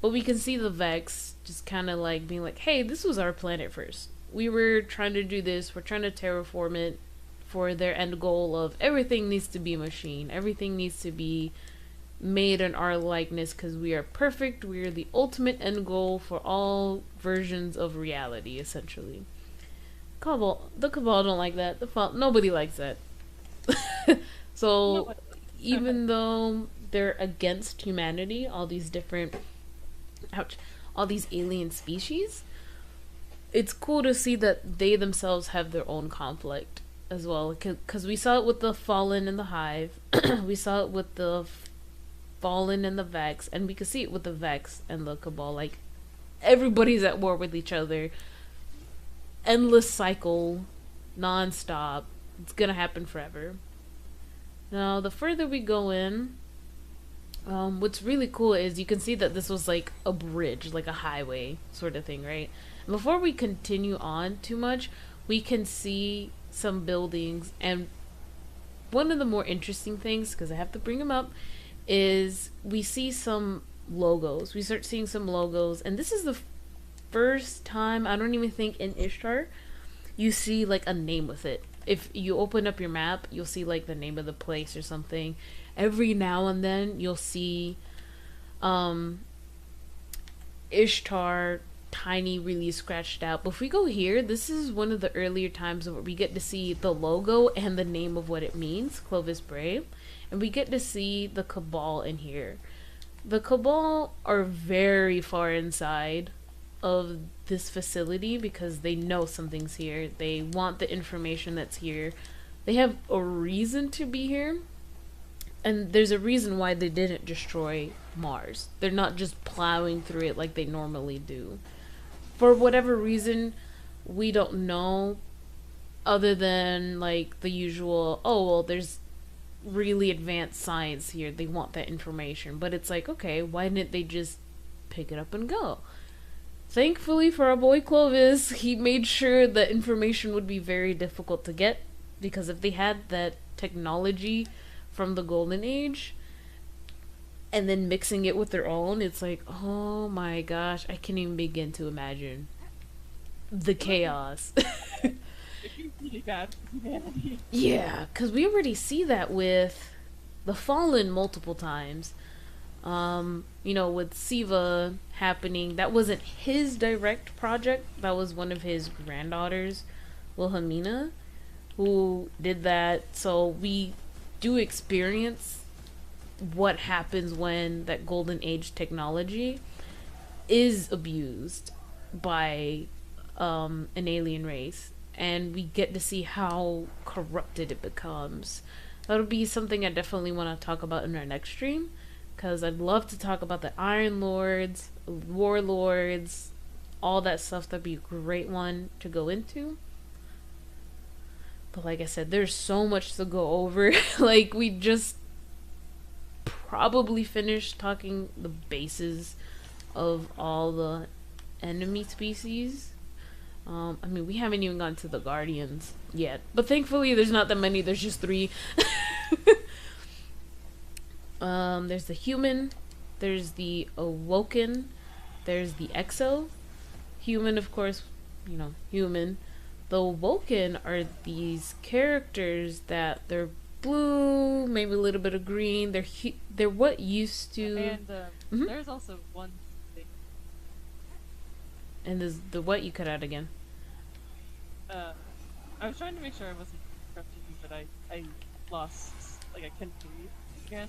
Speaker 1: But we can see the Vex just kind of like being like, hey, this was our planet first. We were trying to do this. We're trying to terraform it for their end goal of everything needs to be a machine. Everything needs to be made in our likeness because we are perfect. We are the ultimate end goal for all versions of reality, essentially. The Cabal don't like that. Nobody likes that. So, even though they're against humanity, all these alien species, it's cool to see that they themselves have their own conflict as well. Because we saw it with the Fallen and the Hive, we saw it with the Fallen and the Vex, and we could see it with the Vex and the Cabal. Like, everybody's at war with each other. Endless cycle, non-stop. It's gonna happen forever. Now, the further we go in, what's really cool is you can see that this was like a bridge, like a highway sort of thing, right? And before we continue on too much, we can see some buildings, and one of the more interesting things, because I have to bring them up, is we see some logos. We start seeing some logos, and this is the first time, I don't even think in Ishtar, you see like a name with it. If you open up your map, you'll see like the name of the place or something. Every now and then you'll see Ishtar tiny, really scratched out. But if we go here, this is one of the earlier times where we get to see the logo and the name of what it means, Clovis Bray. And we get to see the Cabal in here. The Cabal are very far inside of this facility because they know something's here. They want the information that's here. They have a reason to be here. And there's a reason why they didn't destroy Mars. They're not just plowing through it like they normally do. For whatever reason, we don't know, other than like the usual, oh well, there's really advanced science here. They want that information. But it's like, okay, why didn't they just pick it up and go? Thankfully for our boy Clovis, he made sure that information would be very difficult to get, because if they had that technology from the Golden Age and then mixing it with their own, it's like, oh my gosh, I can't even begin to imagine the chaos.
Speaker 4: It'd be really bad for humanity.
Speaker 1: Yeah, because we already see that with the Fallen multiple times. You know, with Siva happening, that wasn't his direct project. That was one of his granddaughters, Wilhelmina, who did that. So we do experience what happens when that Golden Age technology is abused by an alien race, and we get to see how corrupted it becomes. That'll be something I definitely want to talk about in our next stream, because I'd love to talk about the Iron Lords, Warlords, all that stuff. That'd be a great one to go into. But like I said, there's so much to go over. Like, we just probably finished talking the bases of all the enemy species. I mean, we haven't even gone to the Guardians yet. But thankfully, there's not that many. There's just 3. There's the human, there's the awoken, there's the exo. Human, of course, you know, human. The awoken are these characters that they're blue, maybe a little bit of green. They're what used to.
Speaker 4: And there's also one thing.
Speaker 1: And there's the what you cut out again.
Speaker 4: I was trying to make sure I wasn't interrupting you, but I lost, like, I couldn't hear you again.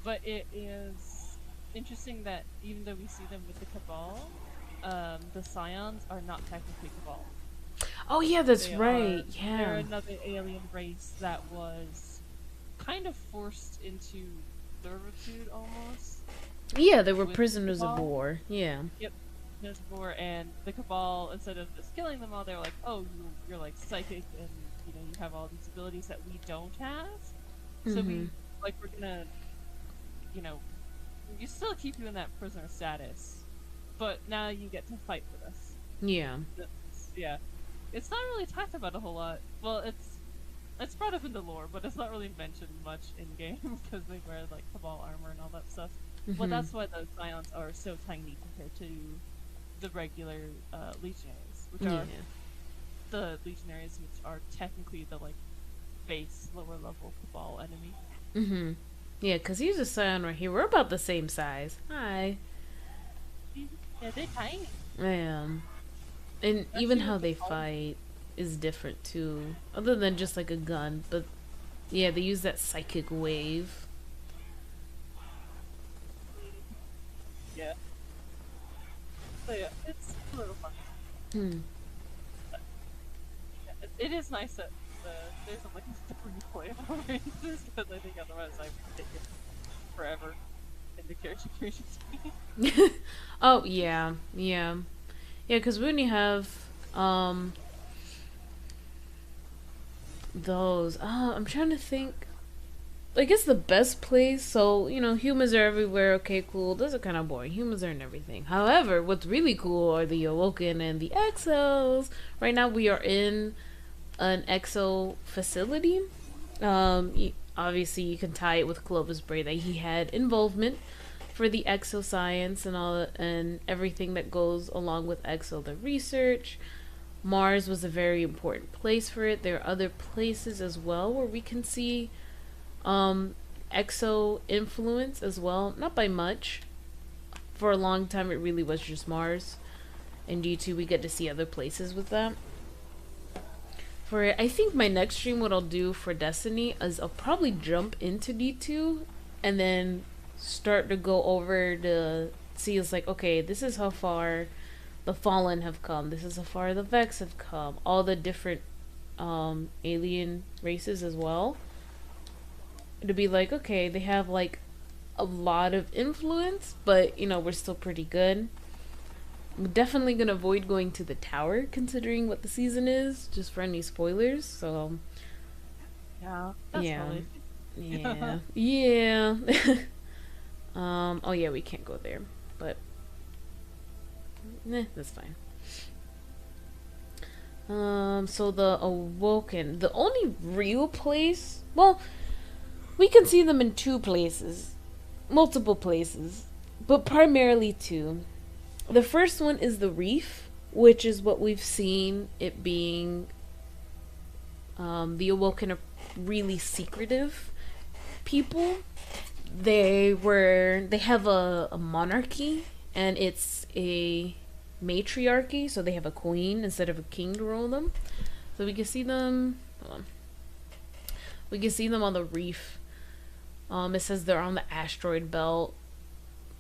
Speaker 4: But it is interesting that even though we see them with the Cabal, the Scions are not technically Cabal.
Speaker 1: Oh yeah, that's
Speaker 4: They
Speaker 1: right.
Speaker 4: are they're
Speaker 1: Yeah.
Speaker 4: another alien race that was kind of forced into servitude almost
Speaker 1: Yeah, they were
Speaker 4: with the
Speaker 1: prisoners of
Speaker 4: Cabal.
Speaker 1: war. Yeah.
Speaker 4: Yep. There's war, and the Cabal, instead of just killing them all, they were like, "Oh, you're like psychic, and you have all these abilities that we don't have. So
Speaker 1: Mhm.
Speaker 4: we're gonna, you know, you still keep you in that prisoner status, but now you get to fight with us."
Speaker 1: Yeah.
Speaker 4: Yeah, it's not really talked about a whole lot. Well, it's brought up in the lore, but it's not really mentioned much in game because they wear like Cabal armor and all that stuff. Well,
Speaker 1: Mhm.
Speaker 4: that's why the Scions are so tiny compared to the regular legionaries, which
Speaker 1: Yeah.
Speaker 4: are the legionaries, which are technically the like base lower level Cabal enemy.
Speaker 1: Mhm. Yeah, cause he's a scion right here. We're about the same size. Hi.
Speaker 4: Yeah, they're tiny.
Speaker 1: Yeah. And even
Speaker 4: Especially
Speaker 1: how
Speaker 4: with the
Speaker 1: they
Speaker 4: Cabal.
Speaker 1: fight is different too. Other than just like a gun, but yeah, they use that psychic wave.
Speaker 4: Yeah. So yeah, it's a little fun.
Speaker 1: Hmm.
Speaker 4: Yeah, it is nice that there's like three playable races because I think otherwise I would take it forever in the character creation screen.
Speaker 1: Oh yeah, yeah, yeah. Cause we only have um those. I'm trying to think. I guess the best place. So humans are everywhere. Okay, cool. Those are kind of boring. Humans are in everything. However, what's really cool are the Awoken and the Exos. Right now, we are in an Exo facility. Obviously, you can tie it with Clovis Bray that he had involvement for the exo science and all and everything that goes along with exo the research. Mars was a very important place for it. There are other places as well where we can see um, exo influence as well, not by much. For a long time, it really was just Mars, and D2 we get to see other places with that. For I think my next stream, what I'll do for Destiny is I'll probably jump into D2 and then start to go over to see. It's like, okay, this is how far the Fallen have come. This is how far the Vex have come. All the different alien races as well. To be like, okay, they have like a lot of influence, but we're still pretty good. I'm definitely gonna avoid going to the tower, considering what the season is, just for any spoilers. So,
Speaker 4: Yeah, that's
Speaker 1: yeah,
Speaker 4: probably.
Speaker 1: yeah, yeah. Oh yeah, we can't go there, but that's fine. So the Awoken, the only real place. Well, we can see them in two places, multiple places, but primarily two. The first one is the reef, which is what we've seen it being. The Awoken are really secretive people. They have a monarchy, and it's a matriarchy, so they have a queen instead of a king to rule them. So we can see them. Hold on. We can see them on the reef. It says they're on the asteroid belt.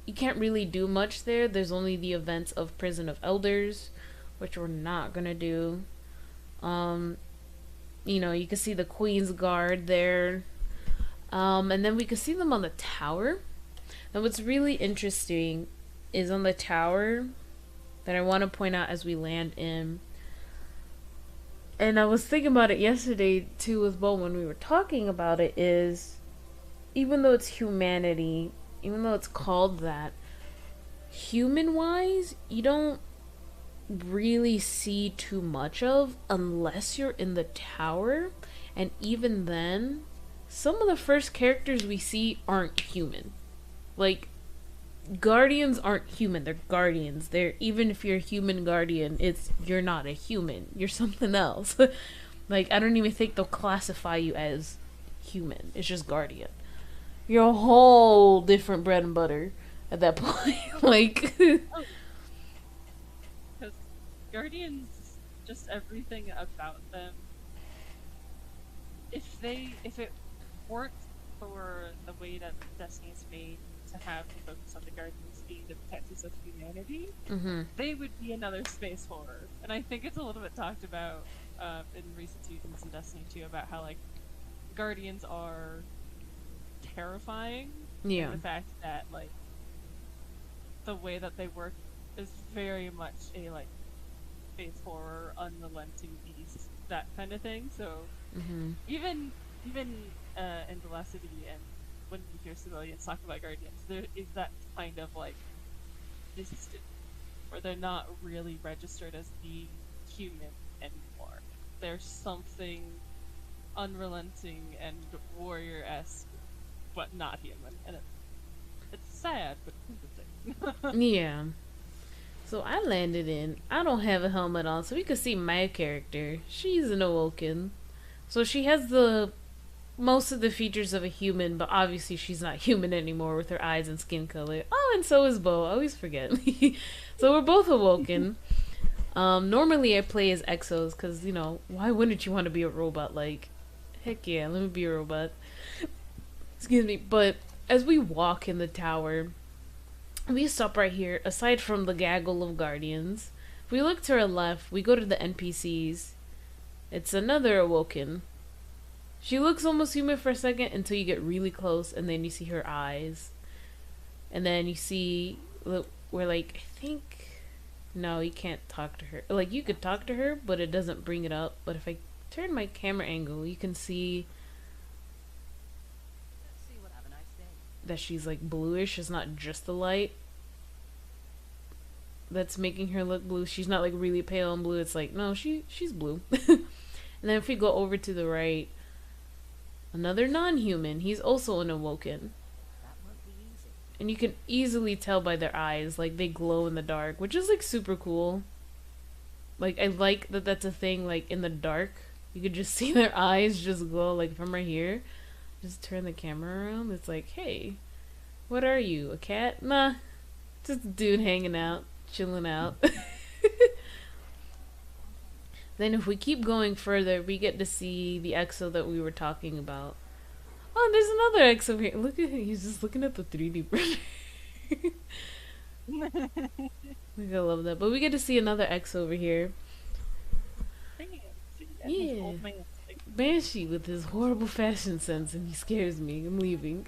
Speaker 1: You can't really do much there. There's only the events of Prison of Elders, which we're not gonna do. Um, you can see the Queen's Guard there. And then we can see them on the tower. And what's really interesting is on the tower that I want to point out as we land in. And I was thinking about it yesterday too with Bo when we were talking about it, is even though it's humanity, even though it's called that, human wise, you don't really see too much of unless you're in the tower. And even then, some of the first characters we see aren't human. Like, guardians aren't human, they're guardians. They're, even if you're a human guardian, you're not a human, you're something else. Like, I don't even think they'll classify you as human, it's just guardian. You're a whole different bread and butter at that point. Like,
Speaker 4: Because Guardians, just everything about them. If it weren't for the way that Destiny's made to have the focus on the Guardians being the protectors of humanity,
Speaker 1: Mm-hmm.
Speaker 4: they would be another space horror. And I think it's a little bit talked about in recent seasons of Destiny 2 about how, like, Guardians are terrifying.
Speaker 1: Yeah.
Speaker 4: And the fact that, like, the way that they work is very much a, like, space horror, unrelenting beast, that kind of thing. So
Speaker 1: Mm-hmm.
Speaker 4: even in Velocity and when you hear civilians talk about Guardians, there is that kind of like distance where they're not really registered as being human anymore. There's something unrelenting and warrior-esque, but not human, and it's sad, but interesting.
Speaker 1: Yeah. So I landed in. I don't have a helmet on, so we could see my character. She's an awoken. So she has the most of the features of a human, but obviously she's not human anymore with her eyes and skin color. Oh, and so is Bo. I always forget. So we're both awoken. Normally I play as exos because, you know, why wouldn't you want to be a robot? Like, heck yeah, let me be a robot. Excuse me. But as we walk in the tower, we stop right here. Aside from the gaggle of guardians, if we look to our left, we go to the NPCs. It's another awoken. She looks almost human for a second until you get really close, and then you see her eyes. And then you see, where, like, I think, no, you can't talk to her. Like, you could talk to her, but it doesn't bring it up. But if I turn my camera angle, you can see that she's, like, bluish. It's not just the light that's making her look blue. She's not, like, really pale and blue. It's like, no, she's blue. And then if we go over to the right, another non-human. He's also an awoken. And you can easily tell by their eyes, like, they glow in the dark, which is, like, super cool. Like, I like that that's a thing, like, in the dark. You could just see their eyes just glow, like, from right here. Just turn the camera around. It's like, hey, what are you, a cat? Nah, just a dude hanging out, chilling out. Then if we keep going further, we get to see the exo that we were talking about. Oh, there's another exo here. Look at him. He's just looking at the 3D printer. I love that. But we get to see another exo over here. Yeah. Banshee with his horrible fashion sense, and he scares me. I'm leaving.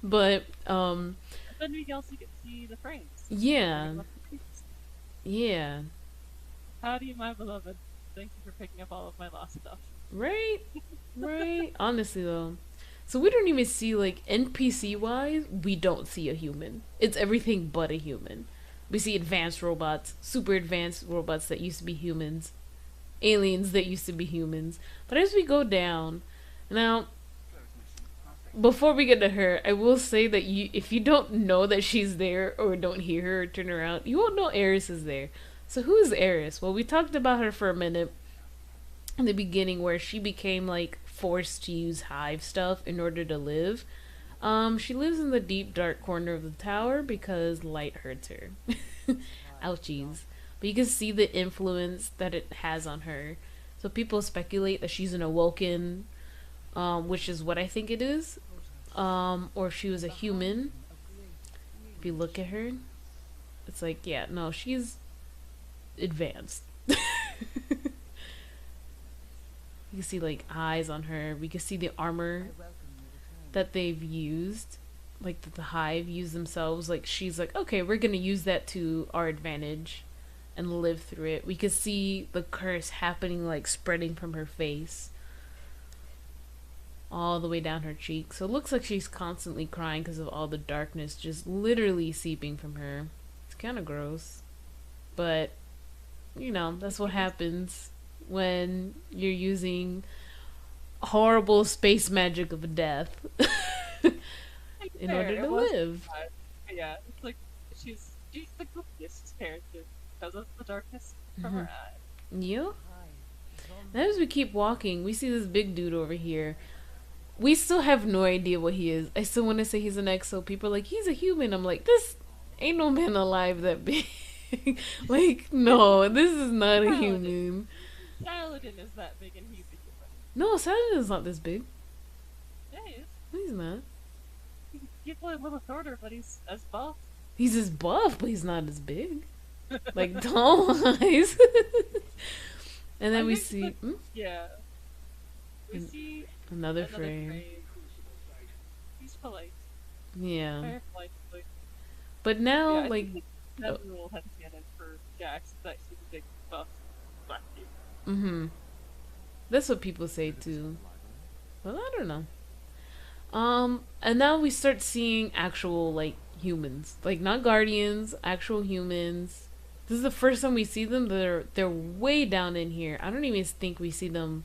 Speaker 1: But,
Speaker 4: then we also get to see the frames.
Speaker 1: Yeah. Yeah.
Speaker 4: Howdy, my beloved. Thank you for picking up all of my lost stuff.
Speaker 1: Right? Right? Honestly, though. So we don't even see, like, NPC-wise, we don't see a human. It's everything but a human. We see advanced robots, super advanced robots that used to be humans, aliens that used to be humans. But as we go down, now, before we get to her, I will say that if you don't know that she's there, or don't hear her, or turn around, you won't know Eris is there. So who is Eris? Well, we talked about her for a minute in the beginning where she became, like, forced to use hive stuff in order to live. She lives in the deep, dark corner of the tower because light hurts her. Ouchies. But you can see the influence that it has on her. So people speculate that she's an awoken, which is what I think it is. Or if she was a human. If you look at her, it's like, yeah, no, she's advanced. You can see, like, eyes on her. We can see the armor that they've used, like, that the hive use themselves. Like, she's like, okay, we're gonna use that to our advantage and live through it. We can see the curse happening, like, spreading from her face all the way down her cheek. So it looks like she's constantly crying because of all the darkness just literally seeping from her. It's kind of gross, but you know, that's what happens when you're using horrible space magic of death in order to live.
Speaker 4: Yeah, it's like she's the goofiest character because of the darkness from her eye.
Speaker 1: Yeah. And as we keep walking, we see this big dude over here. We still have no idea what he is. I still want to say he's an exo. People are like, he's a human. I'm like, this ain't no man alive that big. Like, no, this is not a human.
Speaker 4: Saladin is that big and he's a human.
Speaker 1: No, Saladin is not this big.
Speaker 4: Yeah, he is.
Speaker 1: No, he's not.
Speaker 4: he's a little shorter, but he's as buff.
Speaker 1: He's as buff, but he's not as big. Like, tall-wise. And then we see...
Speaker 4: Yeah. We see
Speaker 1: another frame.
Speaker 4: He's polite.
Speaker 1: Yeah.
Speaker 4: Very polite.
Speaker 1: But now,
Speaker 4: yeah,
Speaker 1: like...
Speaker 4: That rule had canon for Jax, that he's a big buff black dude.
Speaker 1: Mm-hmm. That's what people say, too. Well, I don't know. And now we start seeing actual, like, humans. Like, not guardians, actual humans. This is the first time we see them. They're way down in here. I don't even think we see them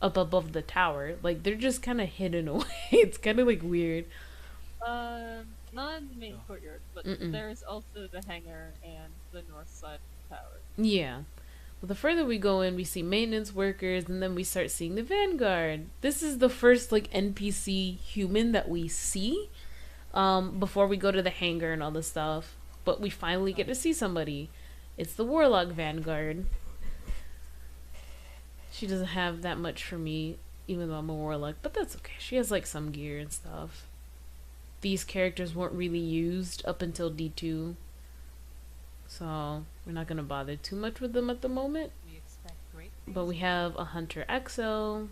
Speaker 1: up above the tower. Like, they're just kind of hidden away. It's kind of, like, weird.
Speaker 4: Not in the main courtyard, but there's also the hangar and the north side of the tower.
Speaker 1: Yeah. Well, the further we go in, we see maintenance workers, and then we start seeing the Vanguard. This is the first, like, NPC human that we see before we go to the hangar and all this stuff. But we finally get to see somebody. It's the Warlock Vanguard. She doesn't have that much for me, even though I'm a Warlock, but that's okay. She has, like, some gear and stuff. These characters weren't really used up until D2. So, we're not going to bother too much with them at the moment. But we have a Hunter XL.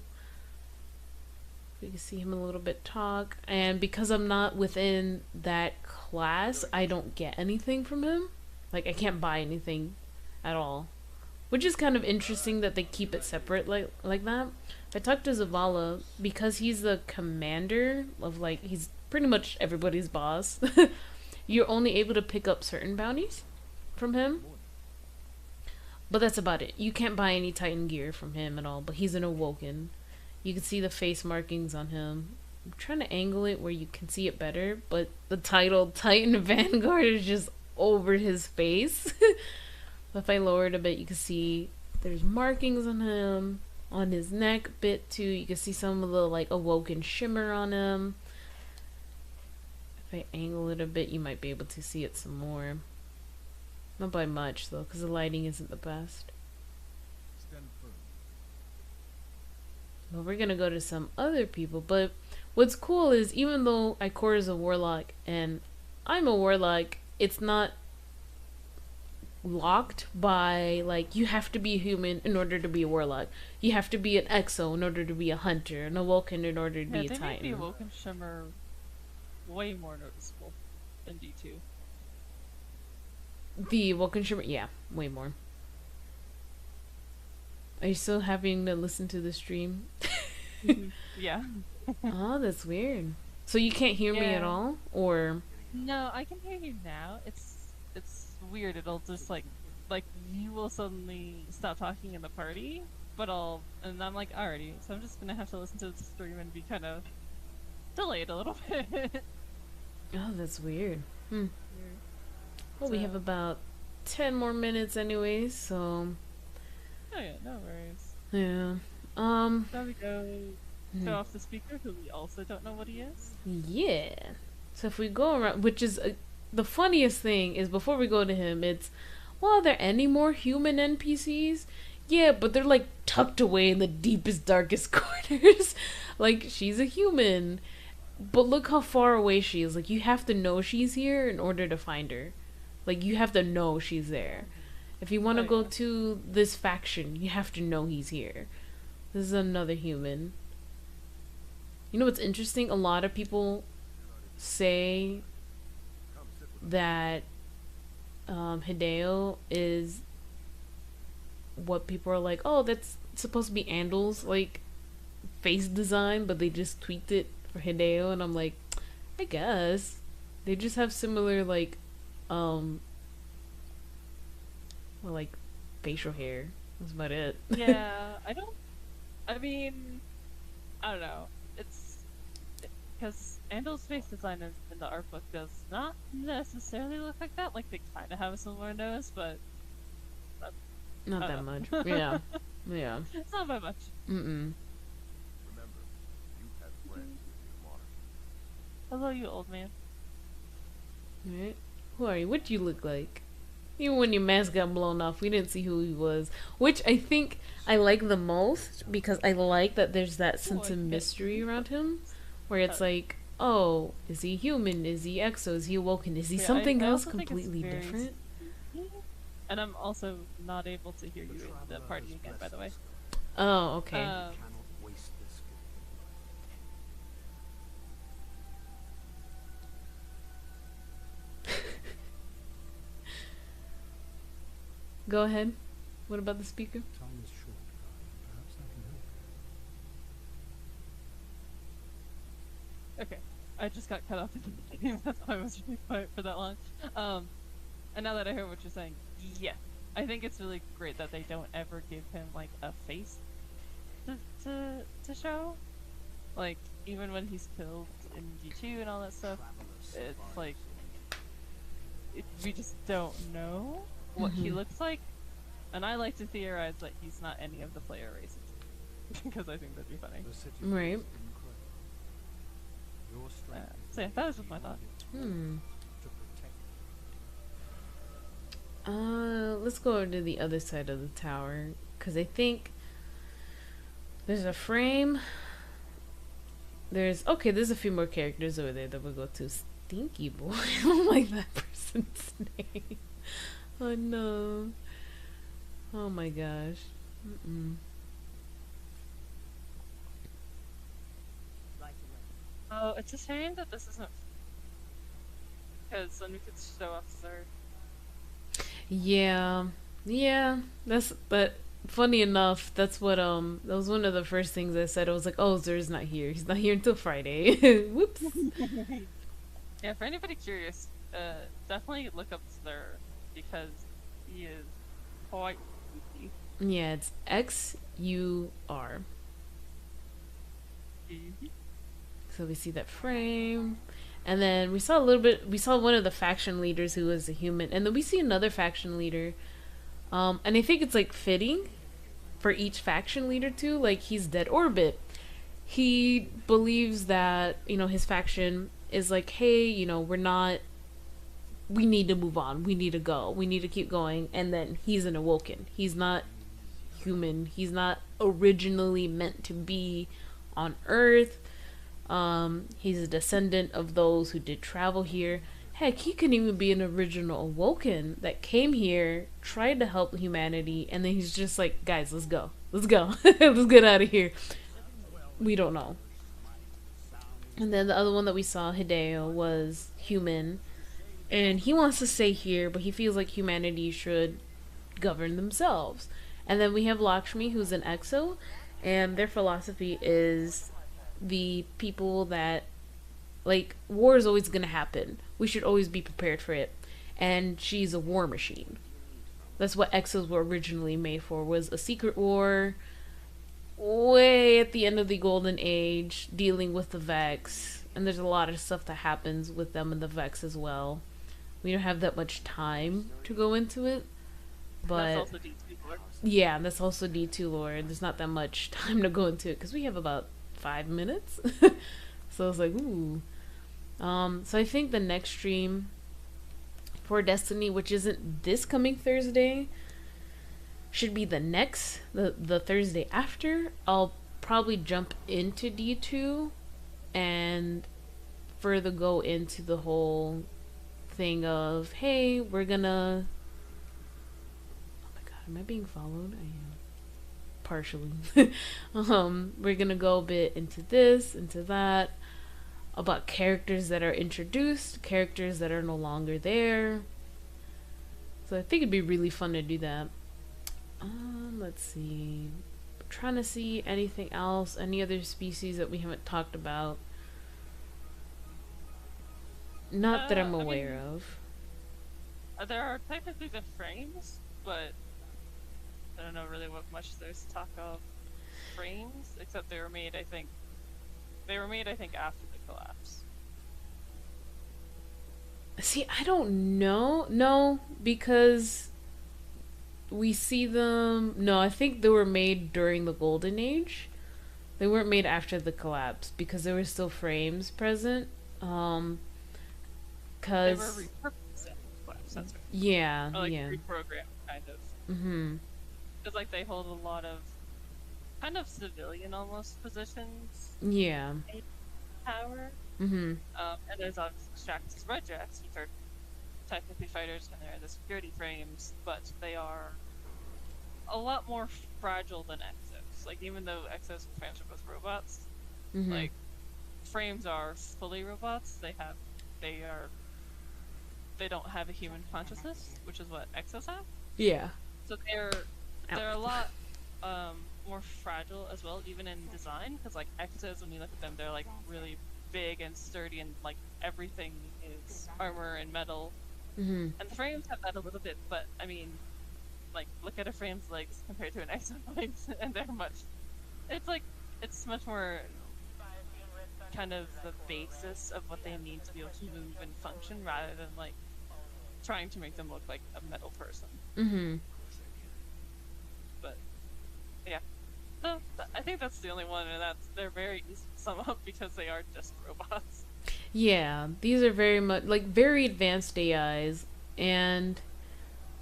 Speaker 1: We can see him a little bit talk. And because I'm not within that class, I don't get anything from him. Like, I can't buy anything at all. Which is kind of interesting that they keep it separate like that. I talked to Zavala, because he's the commander of, like, he's pretty much everybody's boss. You're only able to pick up certain bounties from him. But that's about it. You can't buy any Titan gear from him at all, but he's an Awoken. You can see the face markings on him. I'm trying to angle it where you can see it better, but the title Titan Vanguard is just over his face. If I lower it a bit, you can see there's markings on him, on his neck a bit too. You can see some of the, like, Awoken shimmer on him. If I angle it a bit, you might be able to see it some more. Not by much, though, because the lighting isn't the best. Well, we're gonna go to some other people, but what's cool is, even though Ikora is a Warlock and I'm a Warlock, it's not locked by, like, you have to be a human in order to be a Warlock. You have to be an Exo in order to be a Hunter, an Awoken in order to be a Titan.
Speaker 4: They made the Awoken shimmer way more noticeable than D2.
Speaker 1: The Awoken shimmer, yeah, way more. Are you still having to listen to the stream?
Speaker 4: Yeah.
Speaker 1: Oh, that's weird. So you can't hear me at all, or?
Speaker 4: No, I can hear you now. It's weird. It'll just like you will suddenly stop talking in the party, but and I'm like, alrighty. So I'm just gonna have to listen to the stream and be kind of delayed a little bit.
Speaker 1: Oh, that's weird. Well, we have about 10 more minutes anyways, so...
Speaker 4: Oh yeah, no worries.
Speaker 1: Yeah.
Speaker 4: Now we go off the speaker, who we also don't know what he is.
Speaker 1: Yeah. So if we go around, which is... the funniest thing is, before we go to him, it's, well, are there any more human NPCs? Yeah, but they're, like, tucked away in the deepest, darkest corners. Like, she's a human. But look how far away she is. Like, you have to know she's here in order to find her. Like, you have to know she's there. If you want to go to this faction, you have to know he's here. This is another human. You know what's interesting? A lot of people say that Hideo is what people are like, oh, that's supposed to be Andel's, like, face design, but they just tweaked it for Hideo, and I'm like, I guess. They just have similar, like, well, like, facial hair. That's about it.
Speaker 4: Yeah, I don't know. It's because Andel's face design in the art book does not necessarily look like that. Like, they kind of have a similar nose, but
Speaker 1: not that much. Yeah. Yeah.
Speaker 4: It's not by much.
Speaker 2: Remember, you have friends with your mark.
Speaker 4: Hello, you old man.
Speaker 1: Right? Who are you? What do you look like? Even when your mask got blown off, we didn't see who he was. Which I think I like the most, because I like that there's that sense of mystery around him. Where it's like, oh, is he human? Is he exo? Is he awoken? Is he
Speaker 4: Yeah,
Speaker 1: something
Speaker 4: I
Speaker 1: else
Speaker 4: also think it's
Speaker 1: completely
Speaker 4: very
Speaker 1: different?
Speaker 4: And I'm also not able to hear you in the party again, by the way.
Speaker 1: Oh, okay.
Speaker 2: Cannot waste this gift of life.
Speaker 1: Go ahead. What about the speaker?
Speaker 2: Time is short, Guy. Perhaps I can help.
Speaker 4: Okay. I just got cut off in the game, that's why I was really quiet for that long. And now that I hear what you're saying, yeah. I think it's really great that they don't ever give him, like, a face to show. Like, even when he's killed in G2 and all that stuff, it's like, we just don't know what he looks like. And I like to theorize that he's not any of the player races. Because I think that'd be funny.
Speaker 2: The city
Speaker 1: Right.
Speaker 2: is incredible. Your strength is
Speaker 4: So yeah, that was just my thought.
Speaker 1: Hmm.
Speaker 2: to protect.
Speaker 1: Let's go over to the other side of the tower. Because I think there's a frame. There's a few more characters over there that we'll go to. Stinky Boy. I don't like that person's name. Oh no. Oh my gosh.
Speaker 4: Oh, it's a shame that this isn't, because then we could show off Zerg.
Speaker 1: Yeah. But funny enough, that's what that was one of the first things I said. I was like, oh, Zer's not here. He's not here until Friday. Whoops.
Speaker 4: Yeah, for anybody curious, definitely look up Zer, because he is quite spooky.
Speaker 1: Yeah, it's XUR. So we see that frame. And then we saw one of the faction leaders who was a human. And then we see another faction leader. And I think it's like fitting for each faction leader too. Like, he's Dead Orbit. He believes that, his faction is like, hey, we need to move on. We need to go. We need to keep going. And then he's an awoken. He's not human. He's not originally meant to be on Earth. He's a descendant of those who did travel here. Heck, he could even be an original awoken that came here, tried to help humanity, and then he's just like, guys, let's go. Let's get out of here. We don't know. And then the other one that we saw, Hideo, was human, and he wants to stay here, but he feels like humanity should govern themselves. And then we have Lakshmi, who's an exo, and their philosophy is the people that, like, war is always gonna happen. We should always be prepared for it. And she's a war machine. That's what exos were originally made for, was a secret war way at the end of the Golden Age, dealing with the Vex. And there's a lot of stuff that happens with them and the Vex as well. We don't have that much time to go into it. But
Speaker 4: That's also D2 lore.
Speaker 1: yeah, that's also D2 lore. There's not that much time to go into it because we have about 5 minutes. So I was like, ooh. So I think the next stream for Destiny, which isn't this coming Thursday, should be the Thursday after. I'll probably jump into D2 and further go into the whole thing of, hey, we're gonna... Oh my god, am I being followed? I am. Partially. We're gonna go a bit into this, into that, about characters that are introduced, characters that are no longer there. So I think it'd be really fun to do that. Let's see. I'm trying to see anything else, any other species that we haven't talked about. Not that I'm aware of.
Speaker 4: There are technically the frames, but I don't know really what much there's talk of frames, except they were made, I think, after the collapse.
Speaker 1: See, I don't know. No, because we see them... No, I think they were made during the Golden Age. They weren't made after the collapse, because there were still frames present.
Speaker 4: They were repurposed after the collapse, that's right.
Speaker 1: Yeah,
Speaker 4: Or, like,
Speaker 1: yeah.
Speaker 4: reprogrammed, kind of.
Speaker 1: Mm-hmm.
Speaker 4: Because, like, they hold a lot of kind of civilian almost positions
Speaker 1: Yeah.
Speaker 4: in power.
Speaker 1: Mm-hmm.
Speaker 4: And there's obviously Shax's Redjacks, which are technically fighters and they're the security frames, but they are a lot more fragile than Exos. Like, even though Exos and frames are both robots,
Speaker 1: Mm-hmm.
Speaker 4: like, frames are fully robots. They are, they don't have a human consciousness, which is what Exos have.
Speaker 1: Yeah.
Speaker 4: So
Speaker 1: Ow.
Speaker 4: they're a lot more fragile as well, even in design. Because like Exos, when you look at them, they're like really big and sturdy, and like everything is armor and metal.
Speaker 1: Mm-hmm.
Speaker 4: And the frames have that a little bit, but I mean, like look at a frame's legs compared to an Exo legs, and they're much. It's like it's much more kind of the basis of what they need to be able to move and function, rather than like trying to make them look like a metal person.
Speaker 1: Mm-hmm.
Speaker 4: But yeah, no, I think that's the only one, and they're very easy to sum up because they are just robots.
Speaker 1: Yeah, these are very much like very advanced AIs, and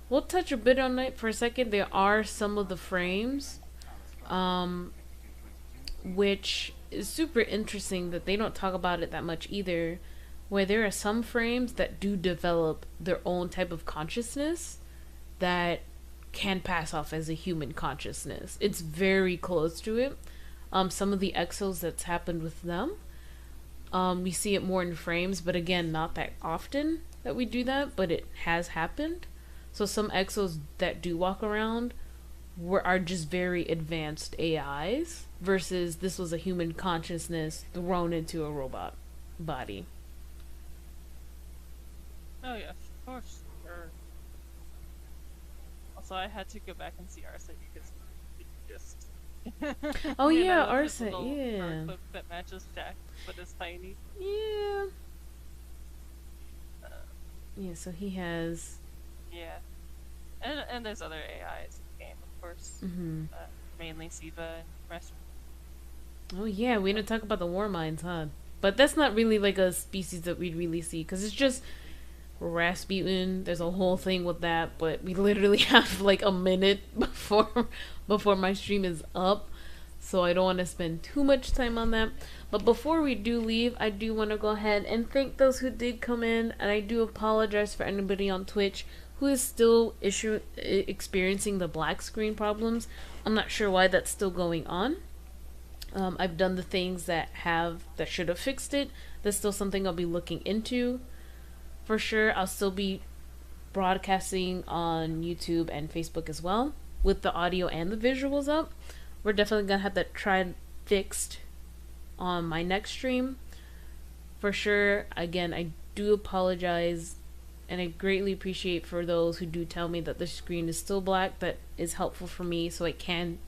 Speaker 1: we'll touch a bit on it for a second. There are some of the frames, um, which is super interesting that they don't talk about it that much either. Where there are some frames that do develop their own type of consciousness that can pass off as a human consciousness. It's very close to it. Some of the exos that's happened with them, we see it more in frames, but again, not that often that we do that, but it has happened. So some exos that do walk around are just very advanced AIs versus this was a human consciousness thrown into a robot body.
Speaker 4: Oh yes, of course. Sure. Also, I had to go back and see Arsa because it just.
Speaker 1: Oh
Speaker 4: You
Speaker 1: yeah,
Speaker 4: know, his
Speaker 1: Arsa,
Speaker 4: little
Speaker 1: yeah.
Speaker 4: cloak that matches Jack, but is tiny.
Speaker 1: Yeah.
Speaker 4: Uh,
Speaker 1: Yeah, so he has.
Speaker 4: yeah, and there's other AIs in the game, of course.
Speaker 1: Mm-hmm.
Speaker 4: Mainly Siva and Rest.
Speaker 1: Oh yeah, we didn't talk about the war mines, huh? But that's not really like a species that we'd really see because it's just Rasputin. There's a whole thing with that, but we literally have like a minute before my stream is up, so I don't want to spend too much time on that. But before we do leave, I do want to go ahead and thank those who did come in, and I do apologize for anybody on Twitch who is still experiencing the black screen problems. I'm not sure why that's still going on. I've done the things that should have fixed it. That's still something I'll be looking into. For sure, I'll still be broadcasting on YouTube and Facebook as well, with the audio and the visuals up. We're definitely gonna have that tried fixed on my next stream. For sure, again, I do apologize, and I greatly appreciate for those who do tell me that the screen is still black. That is helpful for me, so I can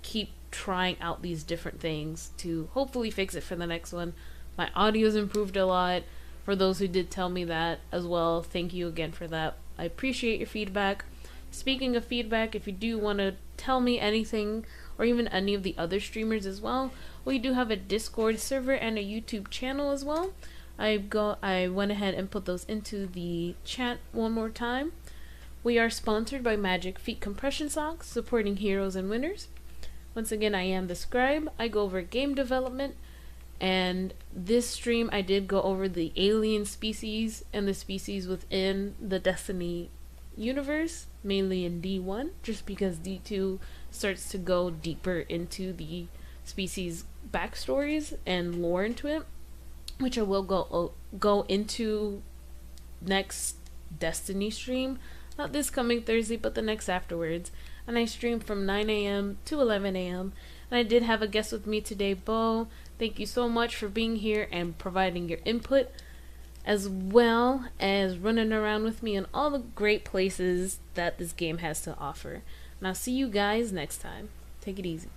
Speaker 1: keep trying out these different things to hopefully fix it for the next one. My audio's improved a lot. For those who did tell me that as well, thank you again for that. I appreciate your feedback. Speaking of feedback, if you do want to tell me anything, or even any of the other streamers as well, we do have a Discord server and a YouTube channel as well. I went ahead and put those into the chat one more time. We are sponsored by Magic Feet Compression Socks, supporting heroes and winners. Once again, I am the Scribe. I go over game development, and this stream I did go over the alien species and the species within the Destiny universe, mainly in D1, just because D2 starts to go deeper into the species backstories and lore into it, which I will go into next Destiny stream, not this coming Thursday, but the next afterwards. And I stream from 9 a.m. to 11 a.m. And I did have a guest with me today, Bo. Thank you so much for being here and providing your input, as well as running around with me in all the great places that this game has to offer. And I'll see you guys next time. Take it easy.